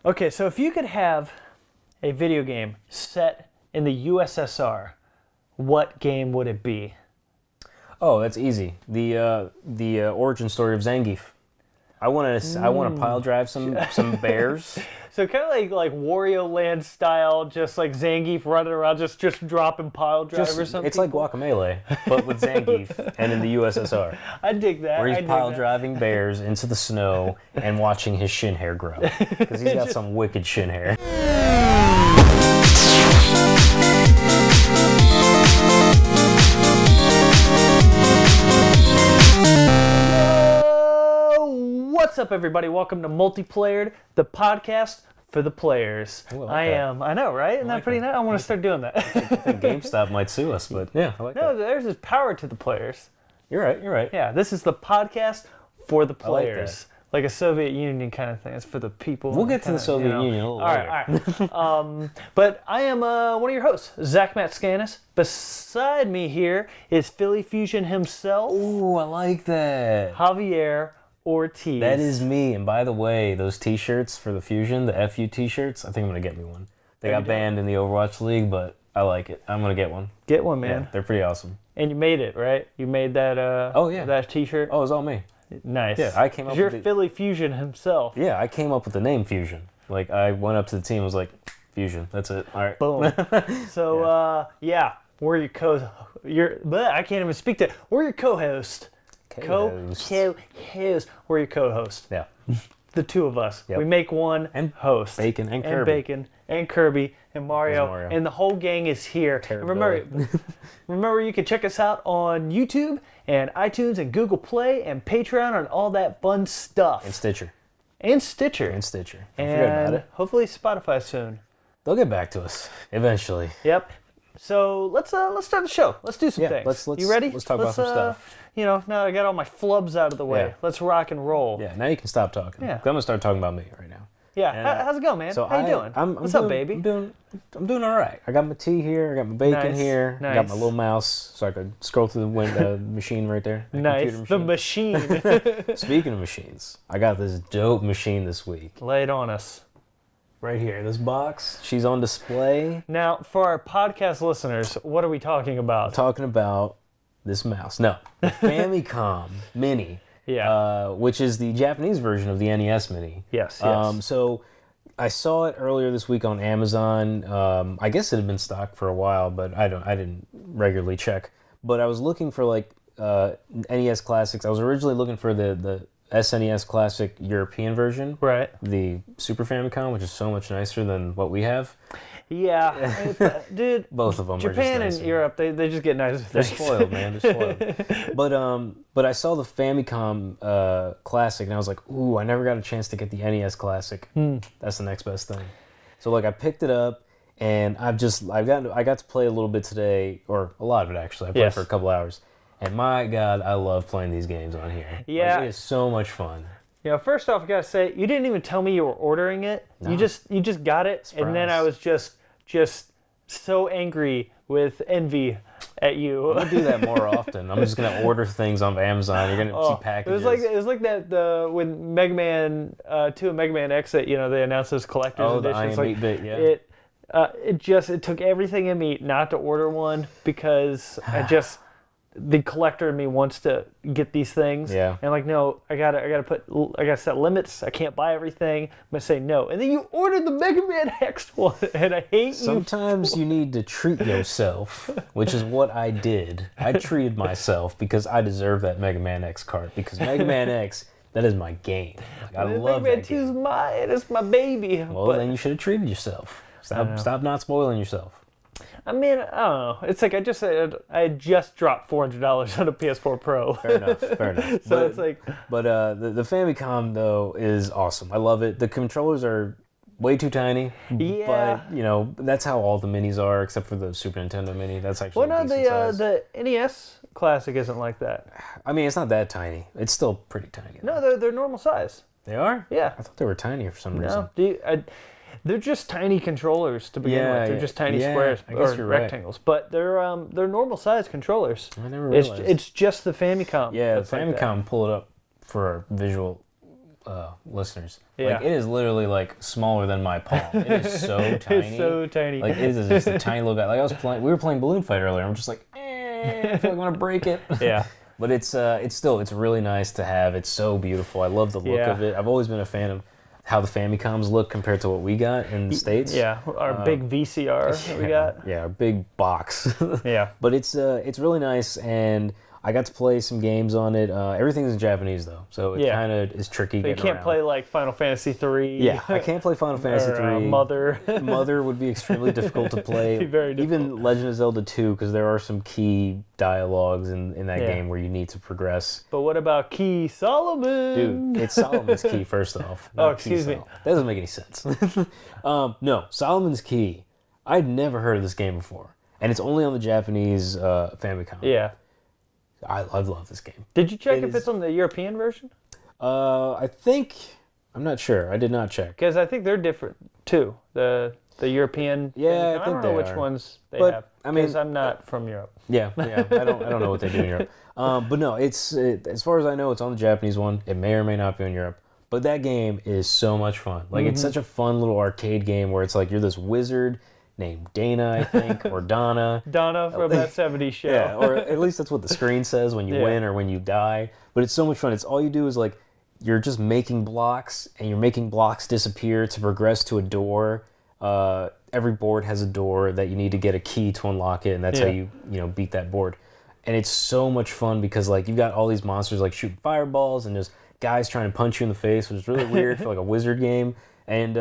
Okay, so if you could have a video game set in the USSR, what game would it be? Oh, that's easy. The origin story of Zangief. I want to pile drive some bears. So kind of like Wario Land style, just like Zangief running around, just dropping pile drivers. It's like Guacamelee, but with Zangief and in the USSR. I dig that. Where he's pile driving bears into the snow and watching his shin hair grow. Because he's got some wicked shin hair. What's up, everybody? Welcome to Multiplayered, the podcast for the players. Ooh, I know, right? Isn't that pretty nice? I want to start doing that. I think GameStop might sue us, but yeah, I like that. No, there's this power to the players. You're right. Yeah, this is the podcast for the players. I like a Soviet Union kind of thing. It's for the people. We'll get to the Soviet Union a little later. All right. But I am one of your hosts, Zach Matscanis. Beside me here is Philly Fusion himself. Ooh, I like that. Javier Ortiz. That is me. And by the way, those t-shirts for the Fusion, the FU t-shirts, I think I'm going to get me one. They got banned in the Overwatch League, but I like it. I'm going to get one. Get one, man. Yeah, they're pretty awesome. And you made it, right? You made that that t-shirt? Oh, it was all me. Nice. Yeah, I came up with You're Philly Fusion himself. Yeah, I came up with the name Fusion. Like, I went up to the team and was like, Fusion, that's it. All right. Boom. So, we're your I can't even speak that. We're your co-host. Co-host. We're your co-host. Yeah. The two of us. Yep. We make one and host. Bacon and Kirby. And Bacon and Kirby and Mario. And the whole gang is here. And remember, you can check us out on YouTube and iTunes and Google Play and Patreon and all that fun stuff. And Stitcher. And Stitcher. Don't forget about it. Hopefully Spotify soon. They'll get back to us eventually. Yep. So let's start the show. Let's do some things. Let's you ready? Let's talk about some stuff. Now I got all my flubs out of the way. Yeah. Let's rock and roll. Yeah, now you can stop talking. Yeah. I'm going to start talking about me right now. Yeah, how's it going, man? So How you doing? What's up, baby? I'm doing all right. I got my tea here. I got my bacon here. Nice. I got my little mouse so I could scroll through the window, machine right there. Nice. The machine. Speaking of machines, I got this dope machine this week. Lay it on us. Right here, this box. She's on display. Now, for our podcast listeners, what are we talking about? I'm talking about this mouse. No, the Famicom Mini. Yeah. Which is the Japanese version of the NES Mini. Yes. So I saw it earlier this week on Amazon. I guess it had been stocked for a while, but I didn't regularly check. But I was looking for like NES classics. I was originally looking for the SNES Classic European version. Right. The Super Famicom, which is so much nicer than what we have. Yeah. Dude. Both of them Japan are just and Europe, they just get nicer They're things. spoiled, man. They're spoiled. But I saw the Famicom Classic, and I was like, ooh, I never got a chance to get the NES Classic. That's the next best thing. So like I picked it up, and I got to play a little bit today, or a lot of it actually. I played for a couple hours. And my God, I love playing these games on here. Yeah. Like, it is so much fun. First off, I gotta say, you didn't even tell me you were ordering it. No. You just got it, Surprise. And then I was just so angry with envy at you. I'm gonna do that more often. I'm just gonna order things on Amazon. You're gonna see packages. It was like that when Mega Man 2 and Mega Man X, they announced those collector's editions. The 8-bit, yeah. It took everything in me not to order one because the collector in me wants to get these things. Yeah. And like, no, I gotta set limits. I can't buy everything. I'm gonna say no. And then you ordered the Mega Man X one, and I hate you. Sometimes you need to treat yourself, which is what I did. I treated myself because I deserve that Mega Man X card. Because Mega Man X, that is my game. Like, I love Mega Man that game. 2's mine. It's my baby. Well, then you should have treated yourself. Stop not spoiling yourself. I mean, I don't know. It's like I had just dropped $400 on a PS4 Pro. Fair enough. So it's like... But the Famicom, though, is awesome. I love it. The controllers are way too tiny. Yeah. But, that's how all the minis are, except for the Super Nintendo Mini. That's actually size. The NES Classic isn't like that. I mean, it's not that tiny. It's still pretty tiny. Though. No, they're normal size. They are? Yeah. I thought they were tinier for some reason. They're just tiny controllers to begin with. They're just tiny squares or rectangles, but they're normal size controllers. I never realized. It's just the Famicom. Yeah, the Famicom. Pull it up for a visual. listeners. Yeah. Like, it is literally, like, smaller than my palm. It is so tiny. It's so tiny. Like, it is just a tiny little guy. Like, we were playing Balloon Fight earlier. I'm just like, I feel like I'm going to break it. Yeah. But it's really nice to have. It's so beautiful. I love the look of it. I've always been a fan of how the Famicoms look compared to what we got in the States. Yeah, our big VCR that we got. Yeah, our big box. Yeah. But it's really nice, and I got to play some games on it. Everything's in Japanese, though, so it kind of is tricky. So you can't play, like, Final Fantasy 3. Yeah, I can't play Final Fantasy 3. Mother. Mother would be extremely difficult to play. It'd be very difficult. Even Legend of Zelda 2, because there are some key dialogues in that game where you need to progress. But what about Key Solomon? Dude, it's Solomon's Key, first off. Oh, excuse me. That doesn't make any sense. No, Solomon's Key. I'd never heard of this game before. And it's only on the Japanese Famicom. Yeah. I love this game. Did you check if it's on the European version? I'm not sure. I did not check. Because I think they're different, too. The European. Yeah, I don't know which ones they have. I mean, because I'm not from Europe. Yeah. I don't know what they do in Europe. But no, as far as I know, it's on the Japanese one. It may or may not be in Europe. But that game is so much fun. Like, it's such a fun little arcade game where it's like you're this wizard named Dana, I think, or Donna. Donna from that 70s show. Yeah, or at least that's what the screen says when you win or when you die. But it's so much fun. It's all you do is, like, you're just making blocks, and you're making blocks disappear to progress to a door. Every board has a door that you need to get a key to unlock it, and that's how you beat that board. And it's so much fun because, like, you've got all these monsters, like, shooting fireballs, and there's guys trying to punch you in the face, which is really weird for, like, a wizard game. And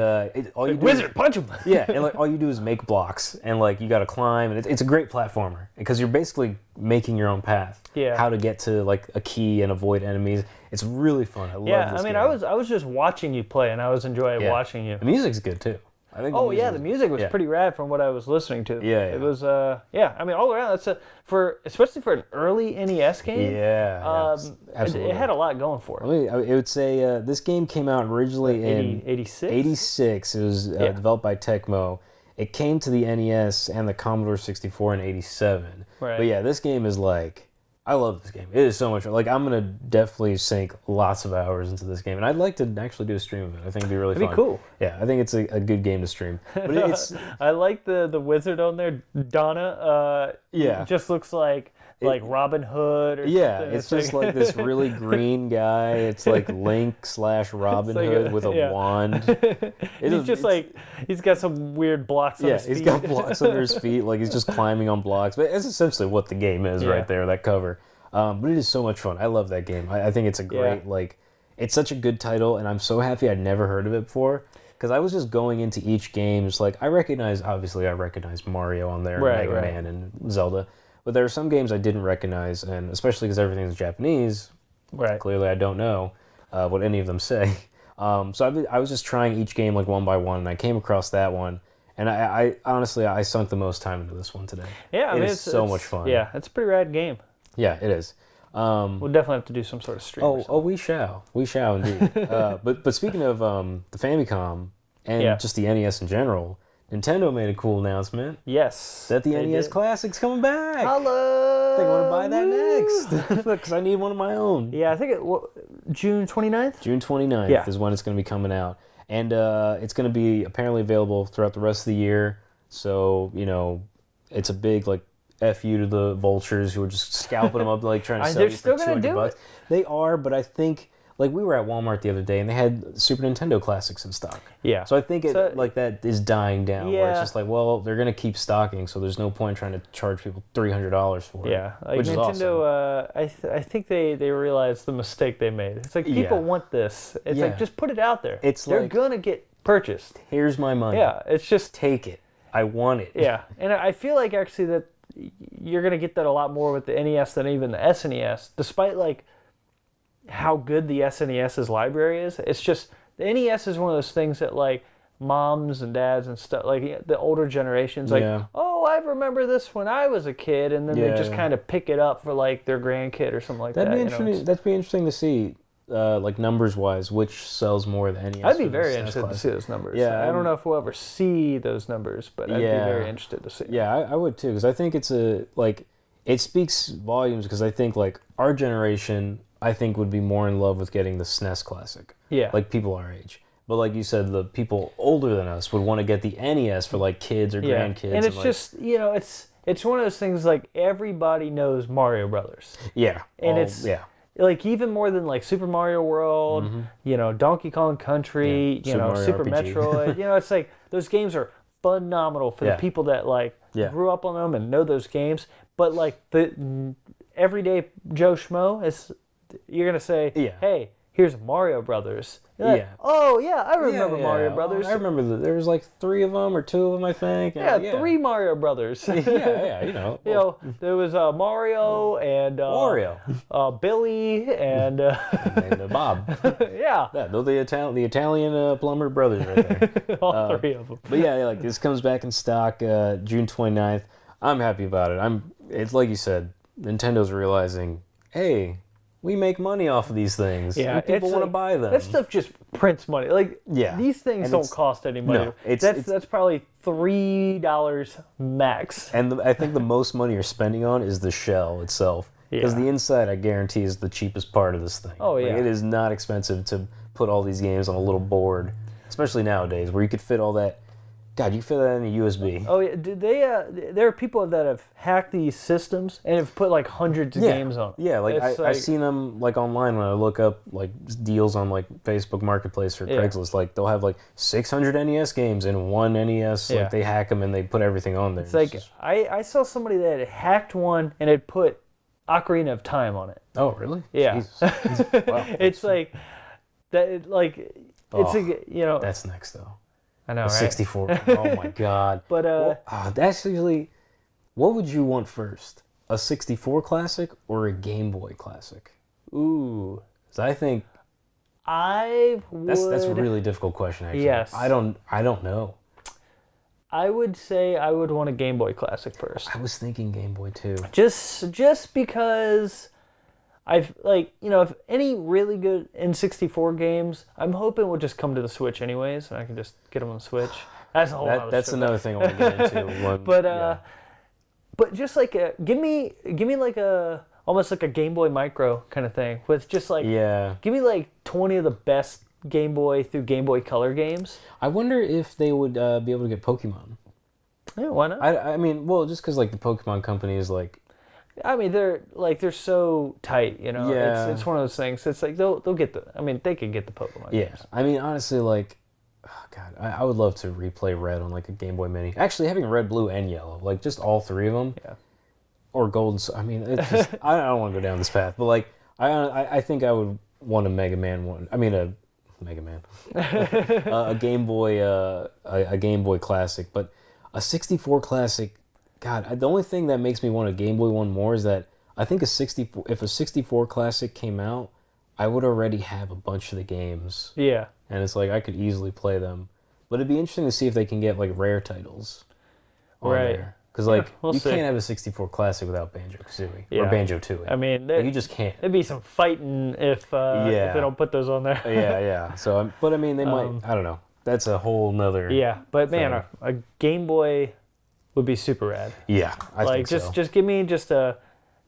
wizard, punch him! Yeah, and like all you do is make blocks, and like you got to climb, and it's a great platformer because you're basically making your own path. Yeah. How to get to like a key and avoid enemies. It's really fun. I love this game. I was just watching you play, and I was enjoying watching you. The music's good too. I think. The music was pretty rad from what I was listening to. Yeah. It was I mean, all around especially for an early NES game. Yeah. Absolutely. It had a lot going for it. I would say this game came out originally in 86. 86. It was developed by Tecmo. It came to the NES and the Commodore 64 in 87. Right. But yeah, this game is like, I love this game. It is so much fun. Like, I'm going to definitely sink lots of hours into this game. And I'd like to actually do a stream of it. I think it'd be really fun. It'd be cool. Yeah, I think it's a good game to stream. But it's I like the wizard on there, Donna. Just looks like Robin Hood or something. It's just like this really green guy. It's like Link/Robin Hood with a wand. He's got some weird blocks on his feet. Yeah, he's got blocks under his feet. Like, he's just climbing on blocks. But it's essentially what the game is right there, that cover. But it is so much fun. I love that game. I think it's a great, it's such a good title, and I'm so happy I'd never heard of it before. Because I was just going into each game, just like, I recognize Mario on there, Mega Man, and Zelda. But there are some games I didn't recognize, and especially because everything's Japanese, clearly I don't know what any of them say. So I was just trying each game like one by one, and I came across that one, and I honestly sunk the most time into this one today. Yeah, it's so much fun. Yeah, it's a pretty rad game. Yeah, it is. We'll definitely have to do some sort of stream. We shall indeed. But speaking of the Famicom and just the NES in general, Nintendo made a cool announcement. Yes. That the NES Classic's coming back. Hello. I think I want to buy that next because I need one of my own. Yeah, I think June 29th? June 29th is when it's going to be coming out. And it's going to be apparently available throughout the rest of the year. So, it's a big, like, F you to the vultures who are just scalping them up, like, trying to sell you for $200. They are, but I think... Like, we were at Walmart the other day, and they had Super Nintendo Classics in stock. Yeah. So I think that is dying down, where it's just like, well, they're going to keep stocking, so there's no point trying to charge people $300 for it. Yeah. Like, which Nintendo, is awesome. I think they realized the mistake they made. It's like, people want this. It's like, just put it out there. They're going to get purchased. Here's my money. Yeah. It's just... Take it. I want it. Yeah. And I feel like, actually, that you're going to get that a lot more with the NES than even the SNES, despite, like, how good the SNES's library is. It's just, the NES is one of those things that, like, moms and dads and stuff, like, the older generations, like, oh, I remember this when I was a kid, and then they just kind of pick it up for, like, their grandkid or something like that. That'd be interesting to see, like, numbers-wise, which sells more, the NES. I'd be very interested to see those numbers. Yeah, I don't know if we'll ever see those numbers, but I'd be very interested to see. Yeah, I would too, because I think it's it speaks volumes, because I think, like, our generation I think, would be more in love with getting the SNES Classic. Yeah. Like people our age. But like you said, the people older than us would want to get the NES for like kids or grandkids. And it's just, it's one of those things like everybody knows Mario Brothers. Yeah. And it's like even more than like Super Mario World, Donkey Kong Country, Super Metroid. It's like those games are phenomenal for the people that like grew up on them and know those games. But like the everyday Joe Schmo you're gonna say, hey, here's Mario Brothers. Like, oh yeah, I remember Mario Brothers. I remember there was like 3 of them or 2 of them, I think. And, 3 Mario Brothers. There was Mario and Billy and Bob. Yeah, they're the Italian plumber brothers right there. All 3 of them. But like this comes back in stock June 29th. I'm happy about it. It's like you said, Nintendo's realizing, hey, we make money off of these things. Yeah, and people want to buy them. That stuff just prints money. Like, these things don't cost any money. No, that's probably $3 max. And I think the most money you're spending on is the shell itself. Because the inside, I guarantee, is the cheapest part of this thing. Oh, yeah. It is not expensive to put all these games on a little board, especially nowadays, where you could fit all that. God, you fit that in a USB. Oh yeah, there are people that have hacked these systems and have put like hundreds of games on them. Yeah, like I've seen them like online when I look up like deals on like Facebook Marketplace or Craigslist. Like they'll have like 600 NES games in one NES. Like they hack them and they put everything on there. It's like I saw somebody that had hacked one and had put Ocarina of Time on it. Oh really? Yeah. Wow. It's like that. Like it's That's next though. I know, right? 64. Oh my God. But that's usually. What would you want first? A 64 classic or a Game Boy classic? Ooh. So I think I would. That's a really difficult question. Actually. Yes. I don't know. I would say I would want a Game Boy Classic first. I was thinking Game Boy too. Just because. I've if any really good N64 games, I'm hoping will just come to the Switch anyways, and I can just get them on the Switch. That's a whole other That's another thing I want to get into. But just like give me like a almost like a Game Boy Micro kind of thing with just like give me like 20 of the best Game Boy through Game Boy Color games. I wonder if they would be able to get Pokemon. Yeah, why not? I mean, well, just because like the Pokemon company is like. I mean, they're so tight, Yeah. It's one of those things. It's like they'll get they could get the Pokemon games. I mean, honestly, like, oh God, I would love to replay Red on like a Game Boy Mini. Actually, having Red, Blue, and Yellow, like just all 3 of them. Yeah. Or Gold. I mean, it's just, I don't want to go down this path, but like, I think I would want a Mega Man one. I mean, a Mega Man, a Game Boy, a Game Boy Classic, but a 64 Classic. God, the only thing that makes me want a Game Boy one more is that I think if a 64 Classic came out, I would already have a bunch of the games. Yeah. And it's like I could easily play them. But it'd be interesting to see if they can get like rare titles on there. Because like we'll you see. can't have a 64 Classic without Banjo-Kazooie. Or Banjo-Tooie. I mean, you just can't. There'd be some fighting if they don't put those on there. Yeah. So, but I mean, they might. I don't know. That's a whole nother. Yeah, but man, a Game Boy would be super rad. Yeah, I think so. Just give me just a,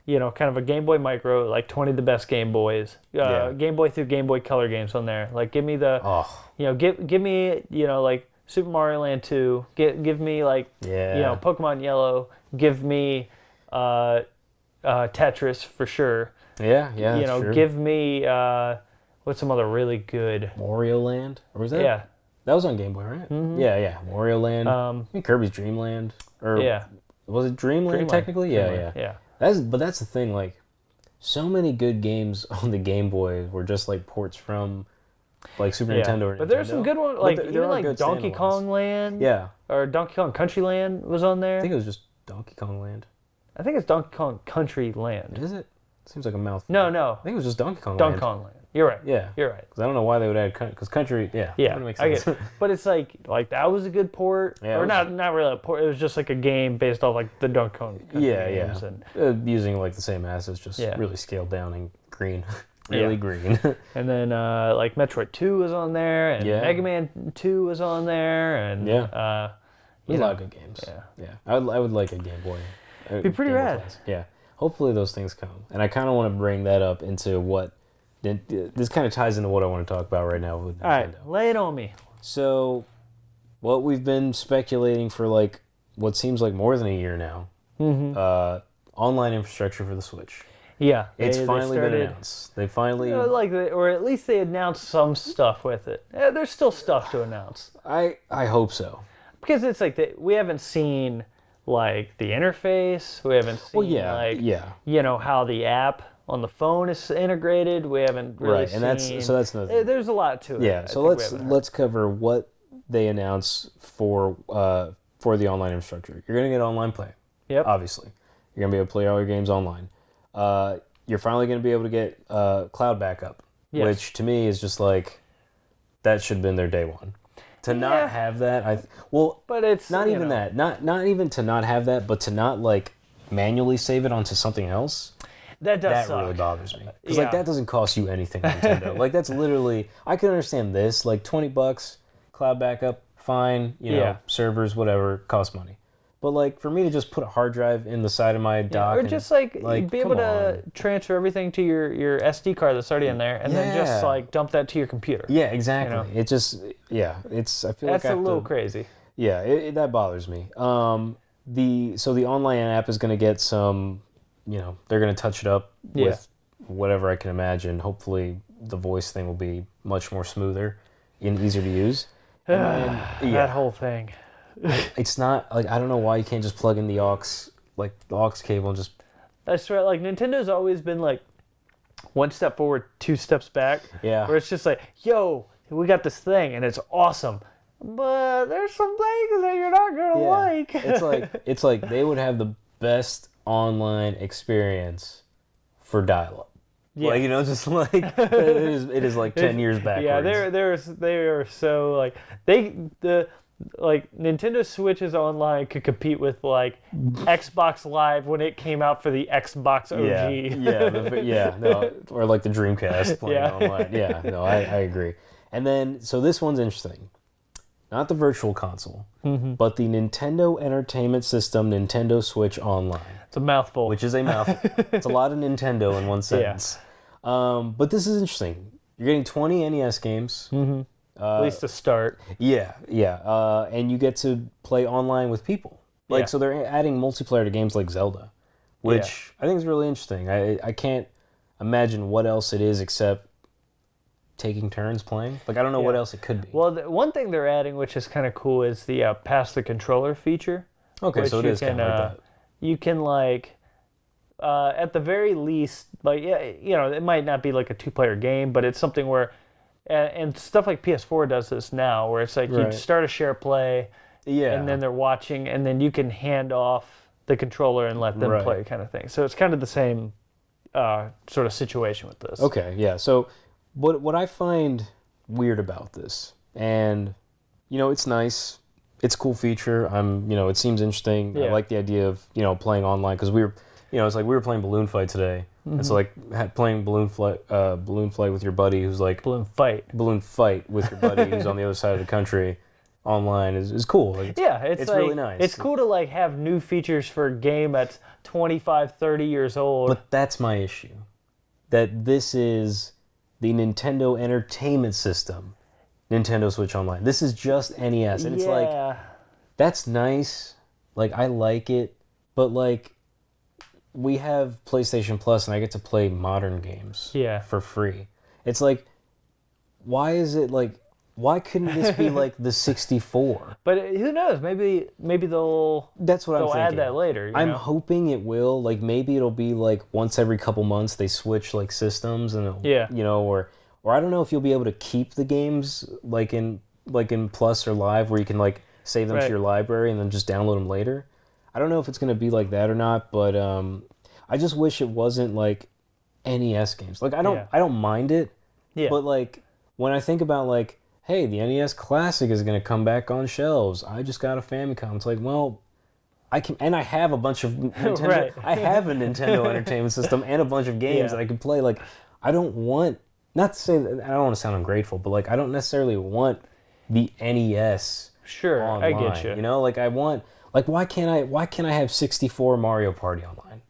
kind of a Game Boy Micro, like 20 of the best Game Boys, Game Boy through Game Boy Color games on there. Like give me the, give me like Super Mario Land 2. Give me like Pokemon Yellow. Give me Tetris for sure. Yeah. True. Give me what's some other really good Wario Land, or was that? Yeah. That was on Game Boy, right? Mm-hmm. Yeah. Wario Land. I mean, Kirby's Dream Land. Was it Dreamland technically? Dreamland. Yeah. That's the thing. Like, so many good games on the Game Boy were just like ports from, like Super Nintendo. Or but there's some good ones. Like even like Donkey Kong Land. Yeah. Or Donkey Kong Country Land was on there. I think it was just Donkey Kong Land. I think it's Donkey Kong Country Land. Is it? Seems like a mouthful. No. I think it was just Donkey Kong Land. Donkey Kong Land. You're right. Yeah. You're right. Because I don't know why they would add because country. Yeah. That makes sense. I get it. But it's like that was a good port. Yeah, or not really a port. It was just like a game based off like the Donkey Kong games. And using like the same assets, just really scaled down and green. Really green. And then like Metroid 2 was on there, and Mega Man 2 was on there, and there's a lot of good games. Yeah. I would like a Game Boy. Be pretty rad. Yeah. Hopefully those things come, and I kind of want to bring that up into what this kind of ties into what I want to talk about right now with Nintendo. All right, lay it on me. So, what we've been speculating for like what seems like more than a year now, online infrastructure for the Switch. Yeah, it's finally been announced. They finally, or at least they announced some stuff with it. Yeah, there's still stuff to announce. I hope so, because it's like we haven't seen like the interface. We haven't seen how the app on the phone is integrated. We haven't really seen. And that's nothing. There's a lot to it. Yeah, so let's cover what they announced for the online infrastructure. You're gonna get online play. Yep. Obviously, you're gonna be able to play all your games online. You're finally gonna be able to get cloud backup, which to me is just like that should have been their day one. To not have that, but it's not even that. Not even to not have that, but to not like manually save it onto something else. That really bothers me. Because like that doesn't cost you anything, Nintendo. Like that's literally, I can understand this, like $20, cloud backup, fine, you know, servers, whatever, costs money. But like for me to just put a hard drive in the side of my dock, or just like be able to transfer everything to your SD card that's already in there, and then just like dump that to your computer. Yeah, exactly. You know? It just it's I feel that's like a little crazy. Yeah, that bothers me. The online app is going to get some, they're going to touch it up with whatever I can imagine. Hopefully the voice thing will be much more smoother and easier to use. That whole thing. It's not like, I don't know why you can't just plug in the aux cable and just. That's right. Like Nintendo's always been like one step forward, two steps back. Yeah. Where it's just like, yo, we got this thing and it's awesome, but there's some things that you're not gonna like. it's like they would have the best online experience for dial-up. Yeah. Like, just like it is like 10 years backwards. Yeah, they are so like Nintendo Switch's online could compete with like Xbox Live when it came out for the Xbox OG. Or like the Dreamcast playing online. Yeah, no, I agree. And then, so this one's interesting. Not the Virtual Console, but the Nintendo Entertainment System Nintendo Switch Online. It's a mouthful. Which is a mouthful. It's a lot of Nintendo in one sentence. Yeah. But this is interesting. You're getting 20 NES games. At least to start. Yeah. And you get to play online with people. So they're adding multiplayer to games like Zelda, which I think is really interesting. I can't imagine what else it is except taking turns playing. Like, I don't know what else it could be. Well, one thing they're adding, which is kind of cool, is the pass the controller feature. Okay, so it is kind of like that. You can, like, at the very least, like, it might not be like a two-player game, but it's something where, and stuff like PS4 does this now, where it's like you start a share play, and then they're watching, and then you can hand off the controller and let them play, kind of thing. So it's kind of the same sort of situation with this. Okay, yeah. So what I find weird about this, and it's nice, it's a cool feature. It seems interesting. I like the idea of playing online, because we were, it's like we were playing Balloon Fight today. And so like playing Balloon Flight with your buddy who's like Balloon Fight with your buddy who's on the other side of the country online is cool. Like, it's like, really nice. It's cool to like have new features for a game that's 25, 30 years old. But that's my issue. That this is the Nintendo Entertainment System, Nintendo Switch Online. This is just NES, and it's like, that's nice. Like, I like it, but like, we have PlayStation Plus, and I get to play modern games for free. It's like, why couldn't this be like the 64? But who knows? Maybe they'll add that later. I'm hoping it will. Like, maybe it'll be like once every couple months they switch like systems, and or I don't know if you'll be able to keep the games like in Plus or Live, where you can like save them to your library and then just download them later. I don't know if it's going to be like that or not, but I just wish it wasn't like NES games. Like, I don't mind it, but like when I think about like, hey, the NES Classic is going to come back on shelves. I just got a Famicom. It's like, well, I have a bunch of Nintendo. I have a Nintendo Entertainment System and a bunch of games that I can play. Like, I don't want, not to say that, I don't want to sound ungrateful, but like, I don't necessarily want the NES. Sure, online, I get you. Like, I want, like, why can't I have 64 Mario Party online?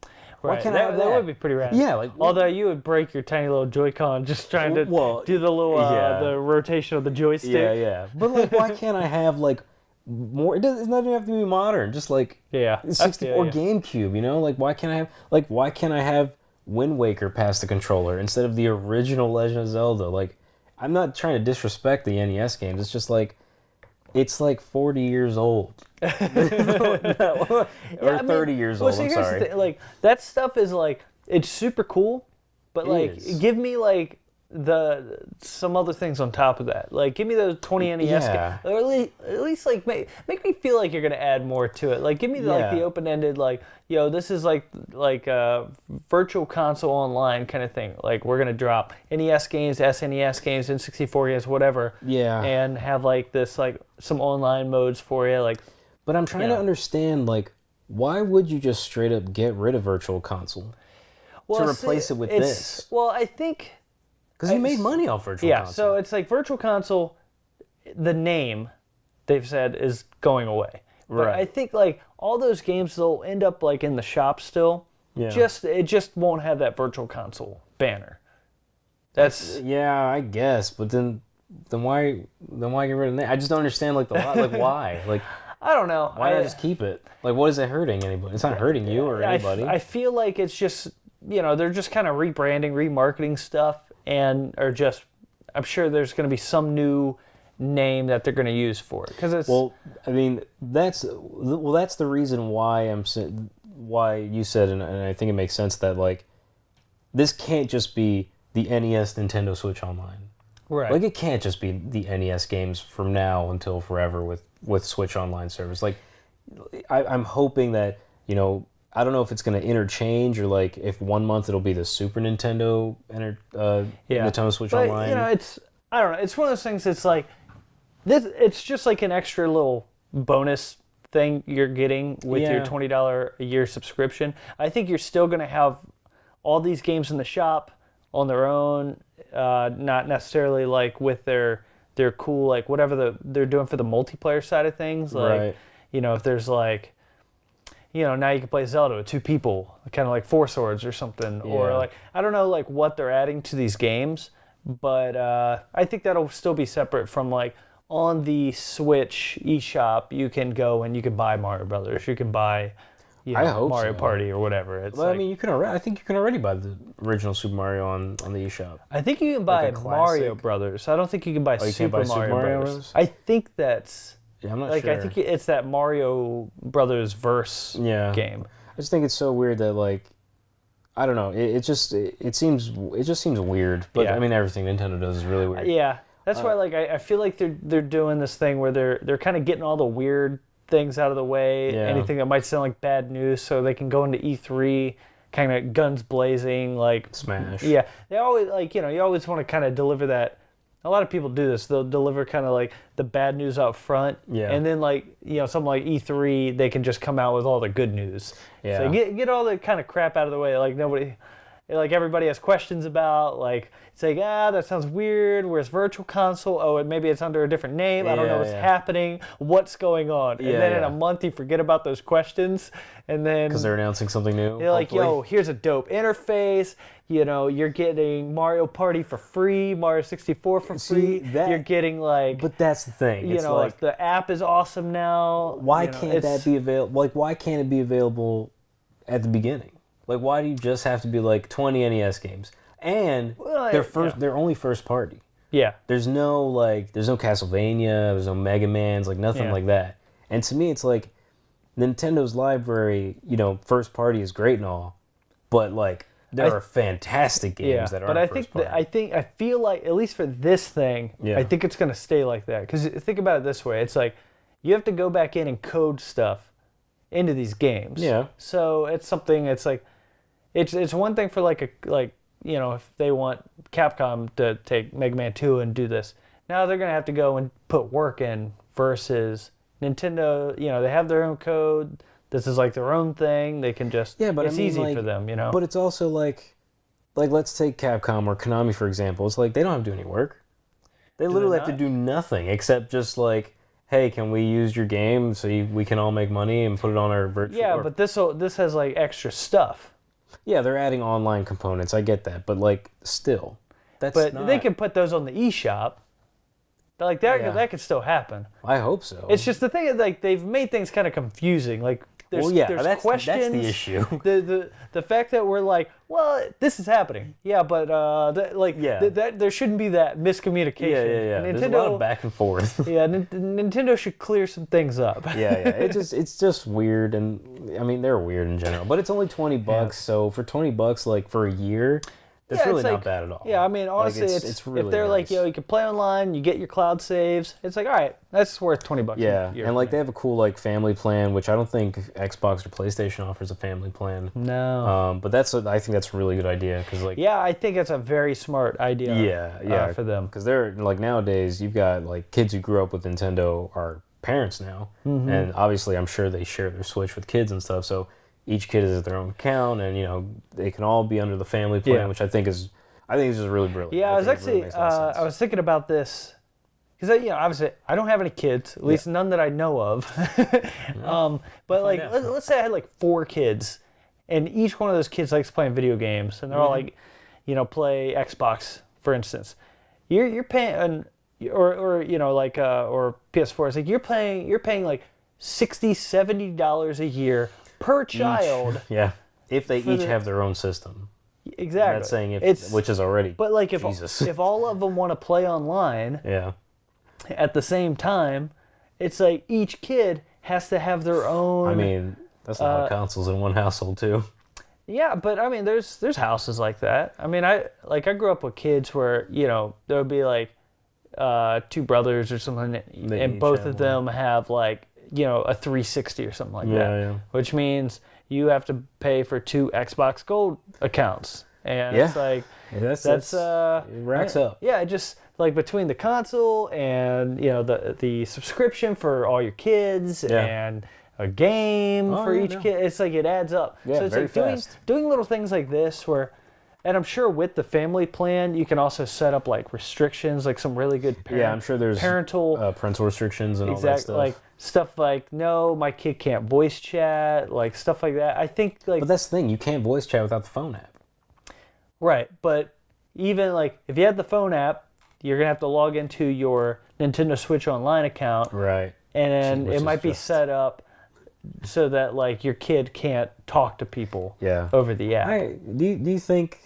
Why can't I have that? That would be pretty rad. Yeah, like although you would break your tiny little Joy-Con just trying to do the little the rotation of the joystick. Yeah. But like, why can't I have like more? It doesn't even have to be modern. Just like 64 GameCube. You know, like why can't I have Wind Waker past the controller instead of the original Legend of Zelda? Like, I'm not trying to disrespect the NES games. It's just like, it's like 40 years old. Or 30 years old, I'm sorry. Like, that stuff is like, it's super cool, but like, give me like some other things on top of that. Like, give me those 20 NES games. Or at least like make me feel like you're gonna add more to it. Like, give me like the open-ended, like, yo, this is like a virtual console online kind of thing. Like, we're gonna drop NES games, SNES games, N64 games, whatever. Yeah. And have like this, like, some online modes for you. Like, but I'm trying to understand, like, why would you just straight up get rid of Virtual Console to replace it with this? Well, I think because you made money off Virtual Console. Yeah, so it's like Virtual Console, the name they've said is going away. But I think like all those games will end up like in the shop still. Yeah. It just won't have that Virtual Console banner. That's I guess, but then why get rid of that? I just don't understand like why like. I don't know. Why not just keep it? Like, what is it hurting anybody? It's not hurting you or anybody. I feel like it's just, they're just kind of rebranding, remarketing stuff, and I'm sure there's going to be some new name that they're going to use for it. Because it's... Well, I mean, that's the reason why why you said, and I think it makes sense that, like, this can't just be the NES Nintendo Switch Online. Right. Like, it can't just be the NES games from now until forever with Switch Online service. Like, I'm hoping that, I don't know if it's going to interchange or, like, if 1 month it'll be the Super Nintendo Nintendo Switch Online. I don't know. It's one of those things that's like, it's just like an extra little bonus thing you're getting with your $20 a year subscription. I think you're still going to have all these games in the shop on their own, not necessarily like with their cool, like whatever they're doing for the multiplayer side of things. Like, if there's like, now you can play Zelda with 2 people, kind of like Four Swords or something, or like, I don't know like what they're adding to these games, but I think that'll still be separate from like on the Switch eShop, you can go and you can buy Mario Brothers, you can buy Mario Party or whatever. It's I mean, I think you can already buy the original Super Mario on the eShop. I think you can buy Mario Brothers. I don't think you can buy Super Mario Brothers. I think that's... Yeah, I'm not sure. I think it's that Mario Brothers verse game. I just think it's so weird that, like, I don't know. It just seems weird. But I mean, everything Nintendo does is really weird. Yeah, that's why like I feel like they're doing this thing where they're kind of getting all the weird things out of the way, anything that might sound like bad news, so they can go into E3 kind of guns blazing, like smash. Yeah, they always like you always want to kind of deliver that. A lot of people do this. They'll deliver kind of like the bad news out front, and then like something like E3, they can just come out with all the good news. Yeah, so get all the kind of crap out of the way. Like everybody has questions about, like it's like that sounds weird. Where's Virtual Console? Oh, maybe it's under a different name. I don't know what's happening. What's going on? And then in a month you forget about those questions, and then because they're announcing something new. They're like, yo, here's a dope interface. You're getting Mario Party for free, Mario 64 for free. You're getting like, but that's the thing. It's like the app is awesome now. Why can't that be available? Like, why can't it be available at the beginning? Like, why do you just have to be like 20 NES games? And they're only first party. Yeah. There's no Castlevania, there's no Mega Man's, like nothing like that. And to me, it's like Nintendo's library, first party is great and all, but like there are fantastic games that aren't first party. I feel like at least for this thing, I think it's gonna stay like that. Because think about it this way: it's like you have to go back in and code stuff into these games. Yeah. So it's something. It's like it's one thing for if they want Capcom to take Mega Man 2 and do this. Now they're gonna have to go and put work in versus Nintendo. They have their own code. This is like their own thing. They can just it's easy for them, But it's also like let's take Capcom or Konami for example. It's like they don't have to do any work. They literally have to do nothing except just like, hey, can we use your game so we can all make money and put it on our virtual? Yeah, but this has like extra stuff. Yeah, they're adding online components. I get that, but like still, that's. But not... they can put those on the eShop. Like that could still happen. I hope so. It's just the thing is like they've made things kind of confusing. Like there's, there's questions. That's the issue. The fact that we're like, well, this is happening. Yeah, but there shouldn't be that miscommunication. Yeah. Nintendo, there's a lot of back and forth. Yeah, Nintendo should clear some things up. Yeah. It's just weird, and I mean they're weird in general. But it's only $20, so for $20, like for a year. That's really not bad at all. Yeah, I mean, honestly, like it's really if they're nice. like, you can play online, you get your cloud saves, it's like, all right, that's worth $20 Yeah, a year. and like they have a cool like family plan, which I don't think Xbox or PlayStation offers a family plan. No. But I think that's a really good idea because like. Yeah, I think it's a very smart idea. Yeah. For them. Because they're like nowadays, you've got like kids who grew up with Nintendo are parents now, and obviously I'm sure they share their Switch with kids and stuff. So each kid is at their own account, and they can all be under the family plan, which I think is just really brilliant. Yeah, I was thinking about this because obviously I don't have any kids, at least none that I know of. But like, let's say I had like 4 kids, and each one of those kids likes playing video games, and they're all like, play Xbox, for instance. You're paying, or PS4. It's like you're paying like $60-$70 a year per child. Yeah, if they each have their own system. Exactly. I'm not saying which is already. But like if all of them want to play online, at the same time, it's like each kid has to have their own. I mean, that's a lot of consoles in one household too. Yeah, but I mean, there's houses like that. I mean, I grew up with kids where there would be like 2 brothers or something, and both of them have like a 360 or something like that, which means you have to pay for 2 Xbox Gold accounts, and it's like that's it racks up. Yeah, just like between the console and the subscription for all your kids and a game for each kid, it's like it adds up. Yeah, so it's like doing little things like this where. And I'm sure with the family plan, you can also set up like restrictions, like some really good I'm sure there's parental restrictions and all that stuff. Like stuff like, no, my kid can't voice chat, like stuff like that. I think like. But that's the thing, you can't voice chat without the phone app. Right, but even like if you have the phone app, you're gonna have to log into your Nintendo Switch Online account. Right. And it might be set up so that like your kid can't talk to people over the app. Do you think?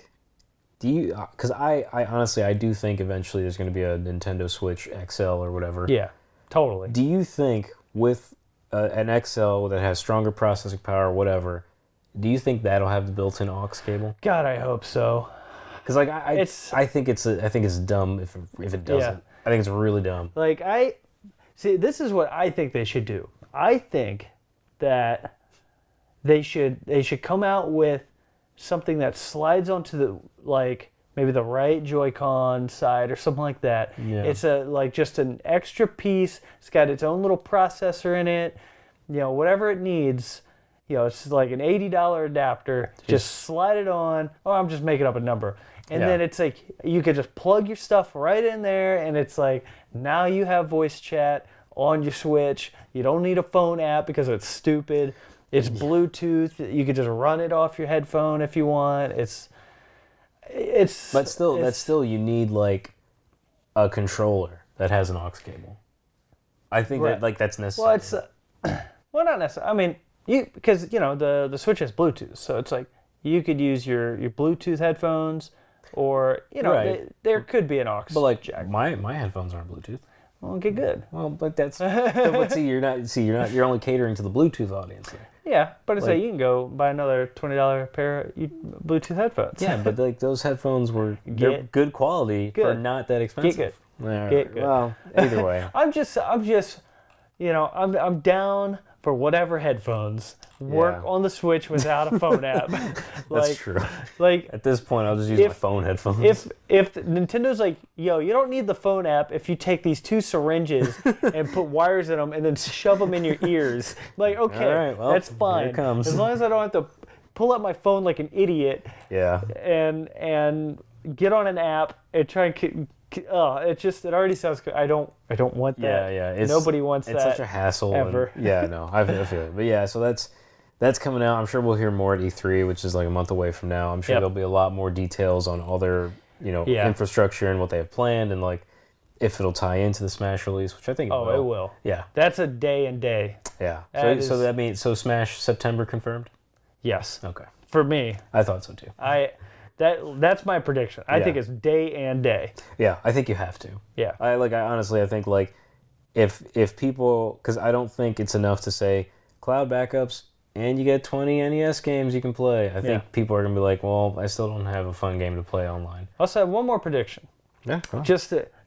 Because I honestly, I do think eventually there's going to be a Nintendo Switch XL or whatever. Yeah, totally. Do you think with an XL that has stronger processing power or whatever, do you think that'll have the built-in aux cable? God, I hope so. Because like I think it's dumb if it doesn't. Yeah. I think it's really dumb. Like this is what I think they should do. I think that they should come out with something that slides onto the like maybe the right Joy-Con side or something like that. Yeah. It's just an extra piece. It's got its own little processor in it. Whatever it needs. It's like an $80 adapter. Just slide it on. Oh, I'm just making up a number. And then it's like you could just plug your stuff right in there, and it's like now you have voice chat on your Switch. You don't need a phone app because it's stupid. It's Bluetooth. You could just run it off your headphone if you want. But still, you need like a controller that has an aux cable. I think that's necessary. Well, not necessarily. I mean, because the Switch has Bluetooth, so it's like you could use your Bluetooth headphones, or there could be an aux. But like jack. my headphones aren't Bluetooth. Well, okay, good. Well, but that's but you're only catering to the Bluetooth audience there. Yeah, but it's like you can go buy another $20 pair of Bluetooth headphones. Yeah, but like those headphones they're good quality for not that expensive. Get good. Get good. Well, either way. I'm down for whatever headphones work on the Switch without a phone app. That's true. Like at this point, I'll just use my phone headphones. If Nintendo's like, yo, you don't need the phone app if you take these 2 syringes and put wires in them and then shove them in your ears. Like, okay, all right, well, that's fine. Here it comes. As long as I don't have to pull out my phone like an idiot. Yeah. And get on an app and try and. It already sounds good. I don't want that. Yeah. Nobody wants that. It's such a hassle. Ever. I feel it. But yeah, so that's that's coming out. I'm sure we'll hear more at E3, which is like a month away from now. I'm sure there'll be a lot more details on all their, infrastructure and what they have planned, and like if it'll tie into the Smash release, which I think it will. Oh, it will. Yeah. That's a day and day. Yeah. So that means Smash September confirmed? Yes. Okay. For me. I thought so too. That's my prediction. I think it's day and day. Yeah, I think you have to. Yeah. I honestly think like if people, because I don't think it's enough to say cloud backups and you get 20 NES games you can play. I think people are gonna be like, well, I still don't have a fun game to play online. I also have one more prediction. Yeah.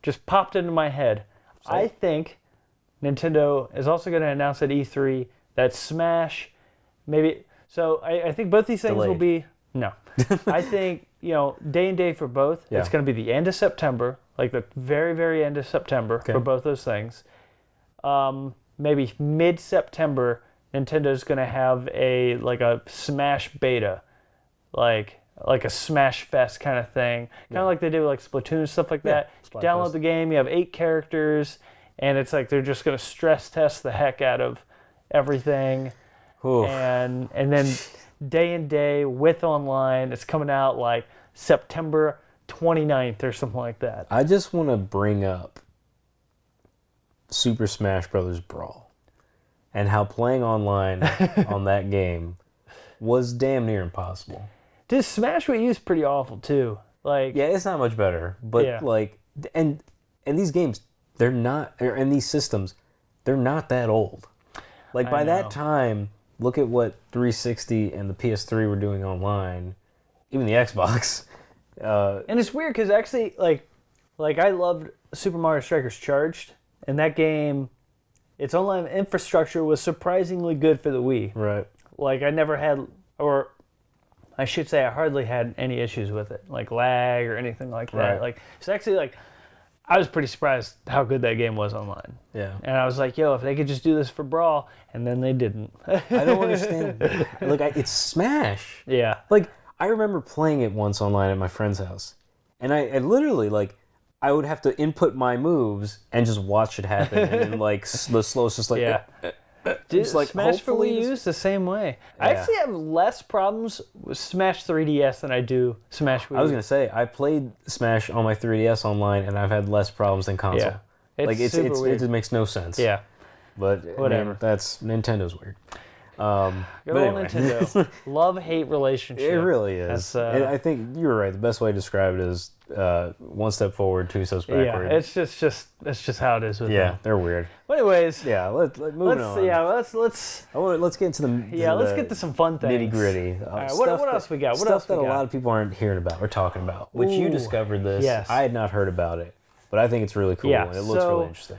Just popped into my head. I think Nintendo is also going to announce at E3 that Smash, maybe. So I think both these things will be no. I think day and day for both. Yeah. It's going to be the end of September, like the very very end of September for both those things. Maybe mid-September, Nintendo's going to have a Smash beta, like a Smash Fest kind of thing, kind of like they did with like Splatoon and stuff like that. Download the game, you have 8 characters, and it's like they're just going to stress test the heck out of everything. And then day and day with online, it's coming out like September 29th or something like that. I just want to bring up Super Smash Bros. Brawl and how playing online on that game was damn near impossible. Dude, Smash Wii U is pretty awful too. Like, yeah, it's not much better, but and these games, they're not, and these systems, they're not that old. Like by that time, look at what 360 and the PS3 were doing online, even the Xbox. And it's weird because actually, like I loved Super Mario Strikers Charged, and that game, its online infrastructure was surprisingly good for the Wii. Right. Like I never had, or I should say I hardly had any issues with it, like lag or anything like that. Right. Like it's actually like I was pretty surprised how good that game was online. Yeah. And I was like, yo, if they could just do this for Brawl, and then they didn't. I don't understand. Look, it's Smash. Yeah. Like I remember playing it once online at my friend's house, and I literally I would have to input my moves and just watch it happen, and then the slowest just like Dude, like Smash for Wii U is the same way. Yeah. I actually have less problems with Smash 3DS than I do Smash Wii U. I was gonna say I played Smash on my 3DS online, and I've had less problems than console. Yeah, it just makes no sense. Yeah, but whatever. That's Nintendo's weird. Good old Nintendo. Love-hate relationship. It really is. I think you were right. The best way to describe it is one step forward, 2 steps backward. Yeah, it's just how it is with them. Yeah, they're weird. But anyways, let's on. Yeah, let's get into the let's get to some fun things. Nitty gritty. Right, what else we got? What stuff else that a lot of people aren't hearing about or talking about. Which you discovered this. Yes. I had not heard about it, but I think it's really cool and it looks really interesting.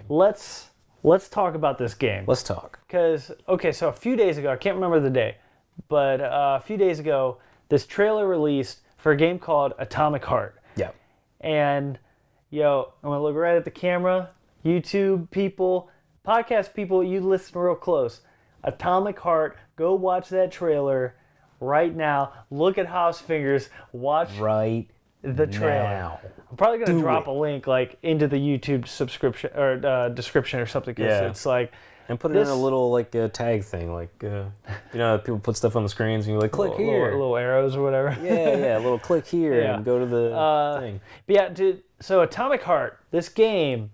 Let's talk about this game. Let's talk. Because, so a few days ago, I can't remember the day, but a few days ago, this trailer released for a game called Atomic Heart. Yeah. And, I'm going to look right at the camera. YouTube people, podcast people, you listen real close. Atomic Heart, go watch that trailer right now. Look at Haas Fingers. Watch the trailer. Now. I'm probably going to drop a link into the YouTube subscription or description or something. Yeah. It's like, and put it in a little tag thing, people put stuff on the screens and you're click here, little arrows or whatever. Yeah, a little click here and go to the thing. But yeah, dude. So Atomic Heart, this game,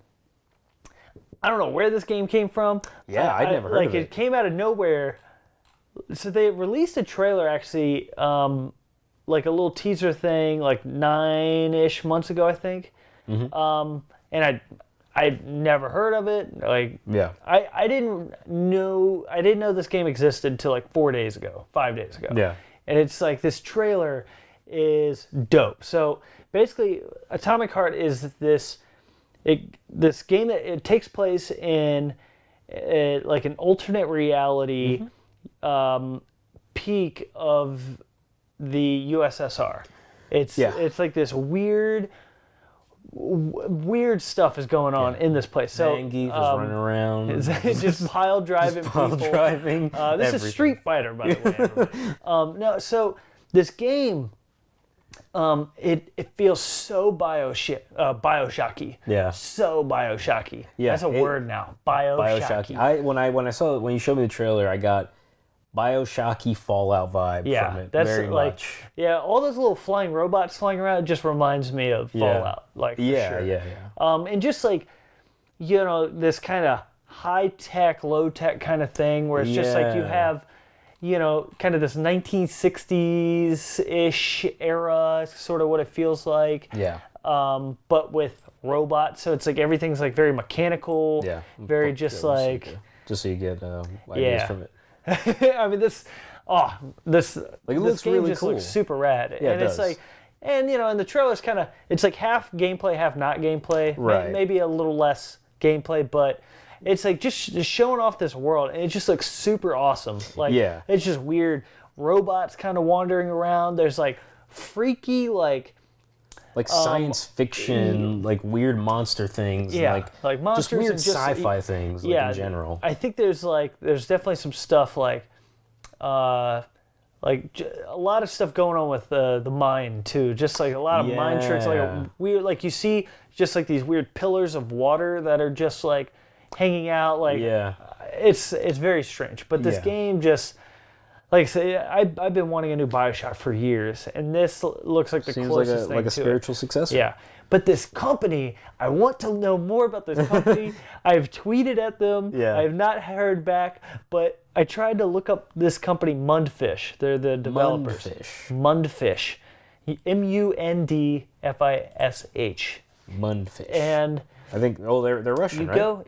I don't know where this game came from. Yeah, I'd never heard of it. It came out of nowhere. So they released a trailer actually, like a little teaser thing, 9-ish months ago, I think. Mm-hmm. And I'd never heard of it. I didn't know this game existed until 5 days ago. Yeah. And it's this trailer is dope. So basically, Atomic Heart is this game that it takes place in an alternate reality peak of the USSR. It's this weird stuff is going on in this place. So Zangief is running around, just pile driving people. This is Street Fighter, by the way. So this game, it feels so Bioshocky. Yeah. So Bioshocky. Yeah. That's a word now. Bioshocky. When I saw it, when you showed me the trailer, I got Bioshocky Fallout vibe from it. That's very like, much. yeah, all those little flying robots flying around, it just reminds me of Fallout, like, for sure. Yeah. And just like, this kind of high-tech, low-tech kind of thing where it's just like you have, kind of this 1960s-ish era, sort of what it feels like. Yeah. But with robots, so it's like everything's like very mechanical, very just like... Just so you get ideas from it. I mean, this looks game really just cool. looks super rad. Yeah, and it it's does. like, and and the trailer's kind of, it's like half gameplay, half not gameplay. Right. Maybe a little less gameplay, but it's like just showing off this world, and it just looks super awesome. Like, it's just weird robots kind of wandering around. There's like freaky like science fiction, like weird monster things, like monsters, just weird and just, sci-fi things, in general. I think there's definitely some stuff like a lot of stuff going on with the mind too, just like a lot of mind tricks, like a weird, like you see just like these weird pillars of water that are just like hanging out, like it's very strange. But this game just. Like I say, I've been wanting a new Bioshock for years, and this looks like the closest thing like a to spiritual successor. Yeah, but this company, I want to know more about this company. I've tweeted at them. I have not heard back, but I tried to look up this company, Mundfish. They're the developers. Mundfish. Mundfish. Mundfish. And I think they're Russian, right?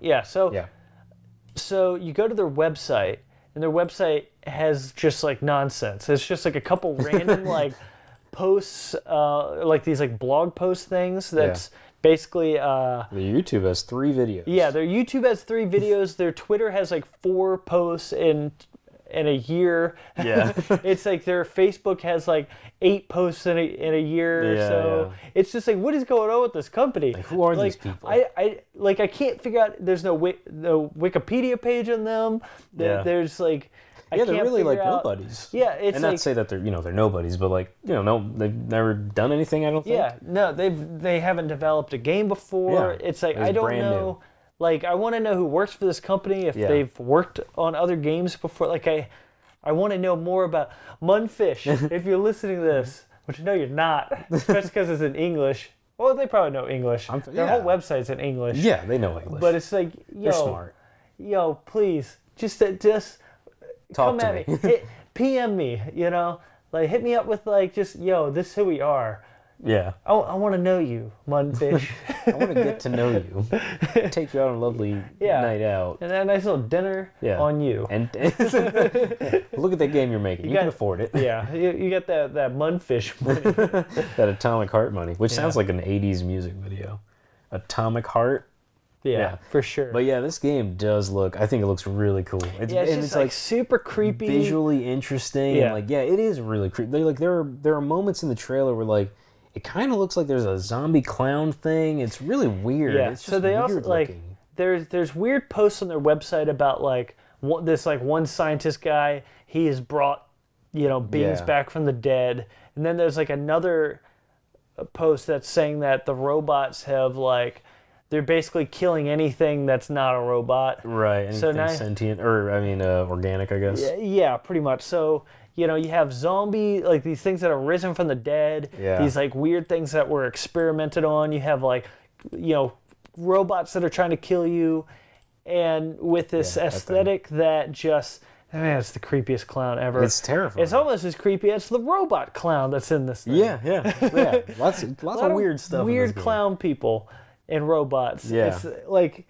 So you go to their website, and their website has just like nonsense. It's just like a couple random like posts, like these like blog post things. That's basically. Their YouTube has 3 videos. Yeah, their YouTube has 3 videos. Their Twitter has like 4 posts in a year. Yeah. It's like their Facebook has like 8 posts in a year. So it's just like, what is going on with this company? Like, who are these people? I can't figure out. There's no Wikipedia page on them. There's like. They're really like nobodies. Yeah, it's and not to say that they're they're nobodies, but like they've never done anything. I don't think. Yeah, no, they haven't developed a game before. Yeah, it's like I don't know. New. Like I want to know who works for this company, if they've worked on other games before. Like I want to know more about Mundfish. If you're listening to this, which I know you're not, especially because it's in English. Well, they probably know English. Their whole website's in English. Yeah, they know English. But it's like, they're smart. Please, just talk come to at me. PM me, like hit me up with like just this is who we are. Yeah. I want to know you, Mundfish. I want to get to know you. Take you out on a lovely night out. And then a nice little dinner on you. And look at that game you're making. You can afford it. Yeah, you got that Mundfish money. That Atomic Heart money, which sounds like an 80s music video. Atomic Heart. Yeah, for sure. But yeah, this game does look. I think it looks really cool. It's like super creepy, visually interesting. Yeah, and it is really creepy. There are moments in the trailer where like it kind of looks like there's a zombie clown thing. It's really weird. Yeah. It's just so they weird also looking. There's weird posts on their website about like this like one scientist guy. He has brought beings back from the dead, and then there's like another post that's saying that the robots have like. They're basically killing anything that's not a robot. Right, anything sentient, or organic, I guess. Yeah, pretty much. So, you have zombie, like these things that are risen from the dead, these like weird things that were experimented on. You have like, robots that are trying to kill you. And with this aesthetic that just, it's the creepiest clown ever. It's terrifying. It's almost as creepy as the robot clown that's in this thing. Yeah. Lots of weird stuff. Weird clown people. And robots. Yeah. It's like,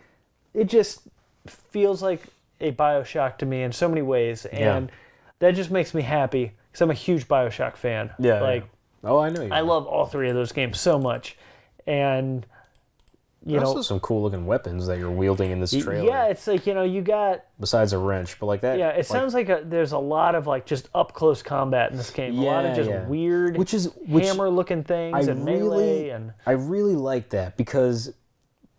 it just feels like a Bioshock to me in so many ways. And that just makes me happy because I'm a huge Bioshock fan. Yeah. Oh, I know you. I love all 3 of those games so much. And, There's also some cool looking weapons that you're wielding in this trailer. Yeah, it's like, you got... Besides a wrench, but like that... Yeah, it sounds like there's a lot of like just up close combat in this game. A lot of just weird hammer looking things and melee. And I really like that because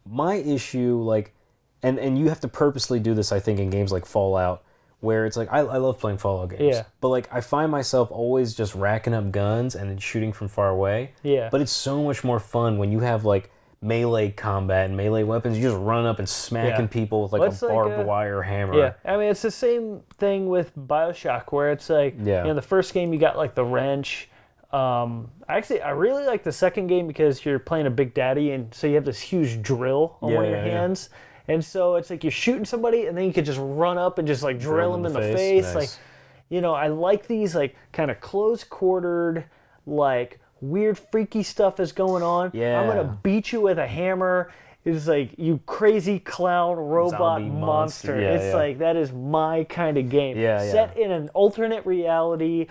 my issue, like... And you have to purposely do this, I think, in games like Fallout, where it's like, I love playing Fallout games. Yeah. But like, I find myself always just racking up guns and then shooting from far away. Yeah. But it's so much more fun when you have like melee combat and melee weapons. You just run up and smacking people with like a barbed wire hammer. Yeah, I mean, it's the same thing with BioShock, where it's like, you know, the first game you got like the wrench. I really like the second game because you're playing a Big Daddy, and so you have this huge drill on one of your hands. And so it's like you're shooting somebody, and then you could just run up and just like drill them in the face. Nice. Like, you know, I like these like kind of close-quartered, like weird freaky stuff is going on. Yeah. I'm gonna beat you with a hammer. It's like, you crazy clown robot monster. It's like, that is my kind of game. Set in an alternate reality,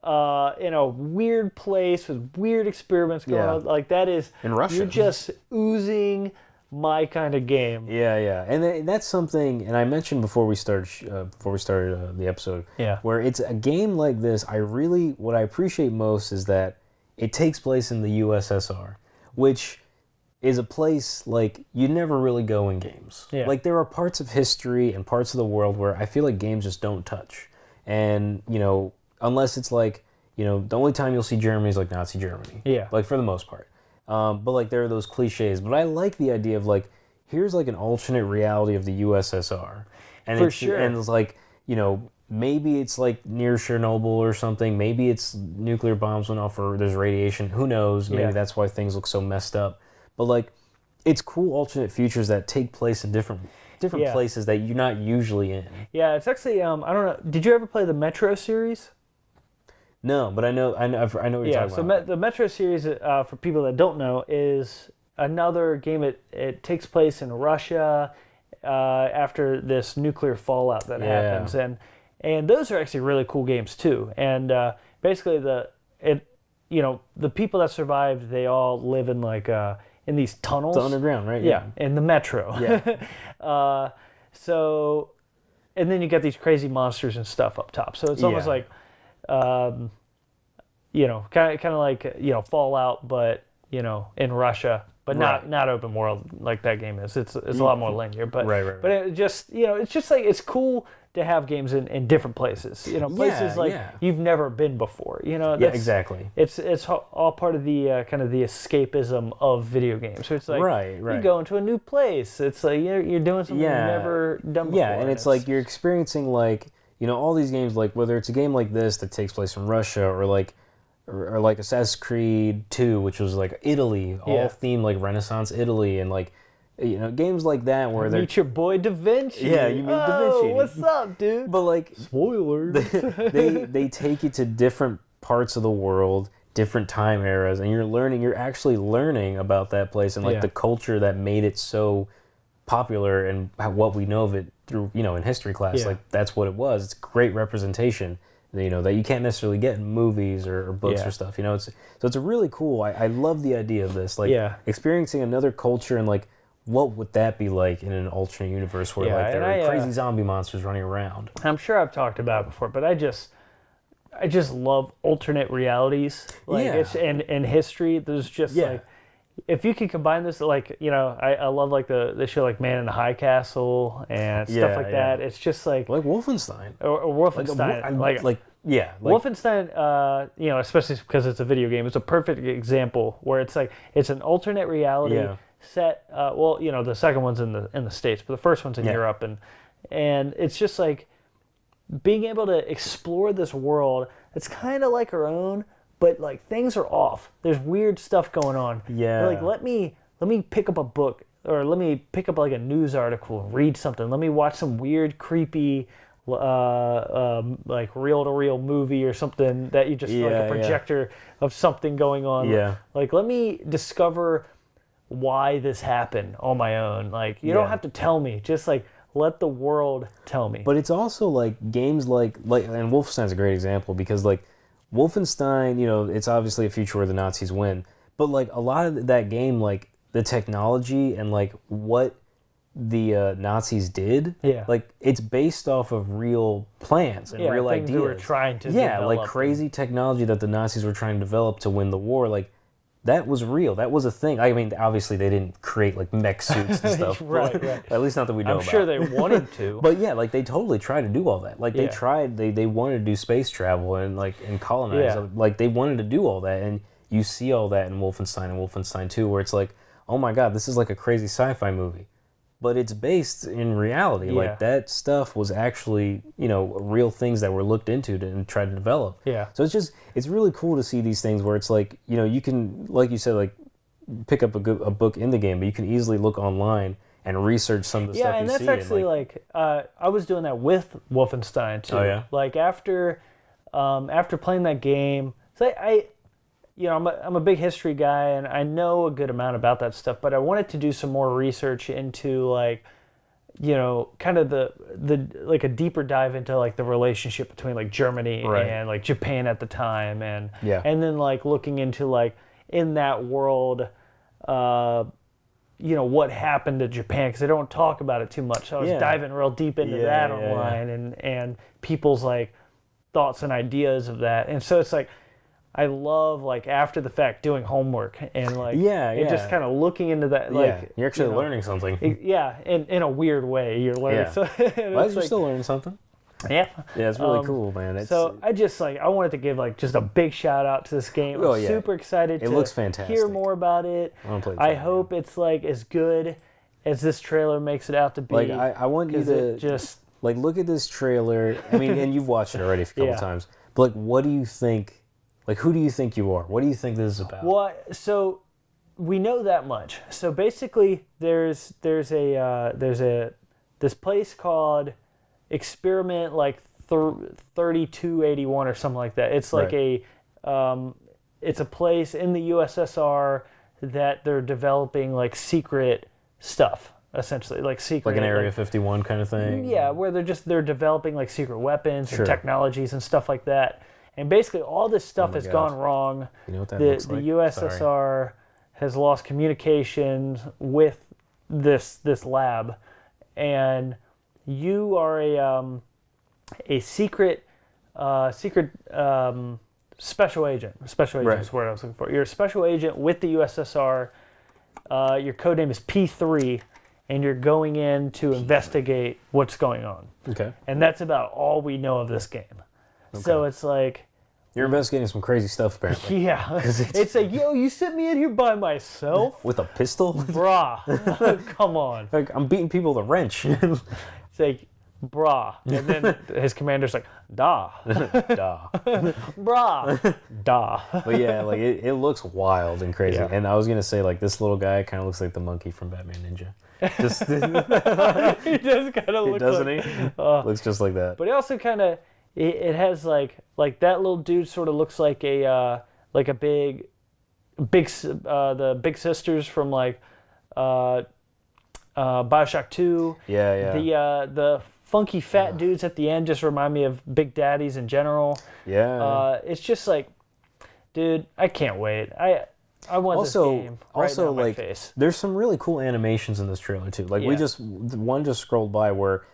in a weird place with weird experiments going on. Like, that is, in Russia. You're just oozing my kind of game. And that's something, and I mentioned before we started the episode, where it's a game like this. What I appreciate most is that it takes place in the USSR, which is a place like you never really go in games. Like, there are parts of history and parts of the world where I feel like games just don't touch, and you know, unless it's like, you know, the only time you'll see Germany is like Nazi Germany. Like, for the most part. But like, there are those cliches. But I like the idea of like, here's like an alternate reality of the USSR. And and it's like, you know, maybe it's like near Chernobyl or something. Maybe it's nuclear bombs went off or there's radiation. Who knows? Maybe that's why things look so messed up. But like, it's cool alternate futures that take place in different places that you're not usually in. Yeah, it's actually, I don't know. Did you ever play the Metro series? No, but I know what you're talking about. So the Metro series, for people that don't know, is another game. It takes place in Russia after this nuclear fallout that happens, and those are actually really cool games too. And basically, the people that survived, they all live in like in these tunnels. It's underground, right? Yeah, in the Metro. Yeah. So, and then you get these crazy monsters and stuff up top. So it's almost like, you know, kind of like, you know, Fallout, but, you know, in Russia, but not open world like that game is. It's a lot more linear, but but it just, you know, it's just like, it's cool to have games in different places, you know, places you've never been before, you know. Exactly. It's all part of the kind of the escapism of video games. So it's like, you go into a new place. It's like you're doing something you've never done before. Yeah, and it's like you're experiencing, like, you know, all these games, like whether it's a game like this that takes place in Russia or like Assassin's Creed 2, which was like Italy, all themed like Renaissance Italy, and like, you know, games like that where meet your boy Da Vinci. Yeah, you meet Da Vinci. What's up, dude? But like, spoilers. they take you to different parts of the world, different time eras, and you're actually learning about that place and like the culture that made it so popular and what we know of it through, you know, in history class. Like, that's what it was. It's great representation, you know, that you can't necessarily get in movies or books or stuff, you know. So it's a really cool, I love the idea of this, like experiencing another culture and like, what would that be like in an alternate universe where like there are crazy zombie monsters running around? I'm sure I've talked about it before, but I just love alternate realities, like it's in history. There's just like, if you can combine this, like, you know, I love like the show like Man in the High Castle and stuff like that. It's just like Wolfenstein or Wolfenstein, Wolfenstein. You know, especially because it's a video game, it's a perfect example where it's like it's an alternate reality set. Well, you know, the second one's in the States, but the first one's in Europe, and it's just like being able to explore this world. It's kind of like our own, but like things are off. There's weird stuff going on. Like, let me pick up a book, or let me pick up like a news article and read something. Let me watch some weird, creepy, like reel-to-reel movie or something that you just like a projector of something going on. Like, let me discover why this happened on my own. Like, you don't have to tell me. Just like, let the world tell me. But it's also like games like and Wolfenstein's a great example, because like Wolfenstein, you know, it's obviously a future where the Nazis win, but like a lot of that game, like the technology and like what the Nazis did, like it's based off of real plans and real ideas. They were trying to develop, like crazy technology that the Nazis were trying to develop to win the war. Like, that was real. That was a thing. I mean, obviously they didn't create like mech suits and stuff. right. At least not that we know about. I'm sure they wanted to. But yeah, like they totally tried to do all that. Like they tried, they wanted to do space travel and like and colonize. Like they wanted to do all that, and you see all that in Wolfenstein and Wolfenstein 2, where it's like, oh my God, this is like a crazy sci-fi movie. But it's based in reality. Yeah. Like, that stuff was actually, real things that were looked into and tried to develop. Yeah. So it's really cool to see these things where it's like, you can, like you said, like, pick up a book in the game, but you can easily look online and research some of the stuff you see. Yeah, and that's actually like I was doing that with Wolfenstein too. Oh yeah. Like after playing that game, so I'm a big history guy and I know a good amount about that stuff, but I wanted to do some more research into like, kind of the like a deeper dive into like the relationship between like Germany and like Japan at the time, and then like looking into like in that world, what happened to Japan, because they don't talk about it too much. So I was diving real deep into that online and people's like thoughts and ideas of that, and so it's like. I love like after the fact doing homework and like and just kind of looking into that. Like you're actually learning something. In a weird way you're learning. Yeah. So Why is you still learning something? Yeah, it's really cool, man. I wanted to give like just a big shout out to this game. I'm super excited. It looks fantastic. Hear more about it. I hope it's like as good as this trailer makes it out to be. Like I want you to just like look at this trailer. I mean, and you've watched it already a couple times. But like, what do you think? Like, who do you think you are? What do you think this is about? Well, so we know that much. So basically, there's this place called Experiment like 3281 or something like that. It's like it's a place in the USSR that they're developing like secret stuff, essentially, like secret, like an Area 51 kind of thing. Yeah, where they're developing like secret weapons and technologies and stuff like that. And basically, all this stuff has gone wrong. You know what that looks like? The USSR has lost communications with this lab, and you are a secret special agent. Special agent is what I was looking for. You're a special agent with the USSR. Your code name is P3, and you're going in to investigate what's going on. Okay. And that's about all we know of this game. Okay. So it's like... You're investigating some crazy stuff, apparently. Yeah. It's like, yo, you sent me in here by myself? With a pistol? Brah. Come on. Like, I'm beating people with a wrench. It's like, brah. And then his commander's like, da. Da. Brah. Da. But yeah, like, it looks wild and crazy. Yeah. And I was going to say, like, this little guy kind of looks like the monkey from Batman Ninja. Just, he does kind of look doesn't he? Looks just like that. But he also kind of... It has like that little dude sort of looks like the big sisters from like BioShock 2. Yeah. The funky fat dudes at the end just remind me of Big Daddies in general. Yeah. It's just like, dude, I can't wait. I want this game right now in my face. There's some really cool animations in this trailer too. Like one just scrolled by where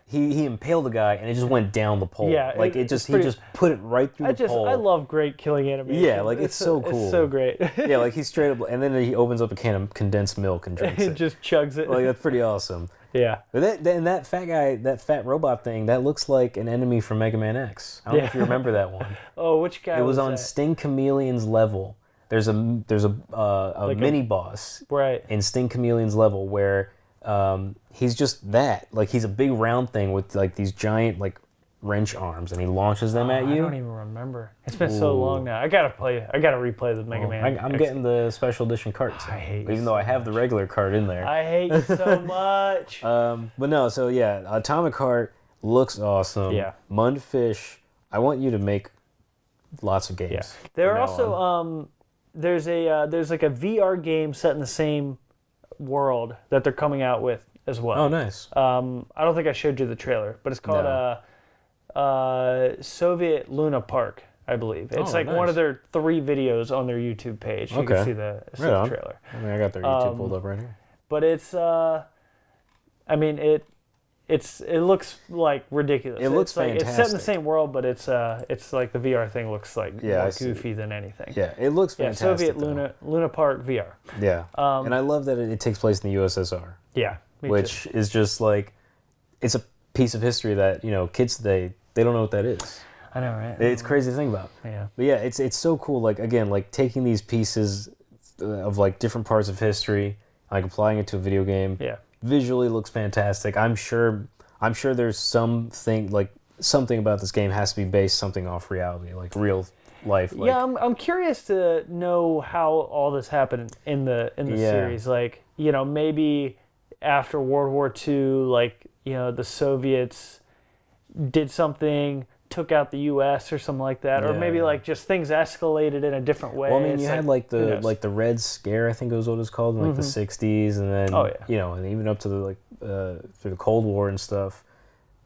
he impaled the guy and it just went down the pole. Yeah, like he just put it right through the pole. I love great killing animation. Yeah, like it's so cool. It's so great. Yeah, like he's straight up, and then he opens up a can of condensed milk and drinks it. Just chugs it. Like that's pretty awesome. Yeah. But that fat guy, that fat robot thing, that looks like an enemy from Mega Man X. I don't know if you remember that one. Oh, which guy? It was on Sting Chameleon's level. There's a mini boss in Sting Chameleon's level where he's just that. Like he's a big round thing with like these giant like wrench arms, and he launches them at you. I don't even remember. It's been so long now. I gotta replay the Mega Man. I'm getting the special edition carts. I hate you. Even though I have the regular cart in there. I hate you so much. But no, so yeah, Atomic Heart looks awesome. Yeah. Mundfish, I want you to make lots of games. Yeah. There are also there's like a VR game set in the same world that they're coming out with as well. Oh, nice. I don't think I showed you the trailer, but it's called Soviet Luna Park, I believe. It's like nice. One of their 3 videos on their YouTube page. You can see the trailer. I mean, I got their YouTube pulled up right here. But it's, I mean, it looks like ridiculous. It looks fantastic. It's set in the same world, but it's like the VR thing looks like more goofy than anything. Yeah, it looks fantastic. Soviet Luna Park VR. Yeah, and I love that it takes place in the USSR. Yeah, which is just like, it's a piece of history that kids today they don't know what that is. I know, right? It's crazy to think about. Yeah, but yeah, it's so cool. Like again, like taking these pieces of like different parts of history, like applying it to a video game. Yeah. Visually looks fantastic. I'm sure there's something about this game has to be based something off reality, like real life. Like, yeah, I'm curious to know how all this happened in the series. Like, you know, maybe after World War II, like, you know, the Soviets did something, took out the U.S. or something like that, or maybe like just things escalated in a different way. Well, I mean, you had like the Red Scare, I think it was what it was called, in like the '60s, and then you know, and even up to the like through the Cold War and stuff.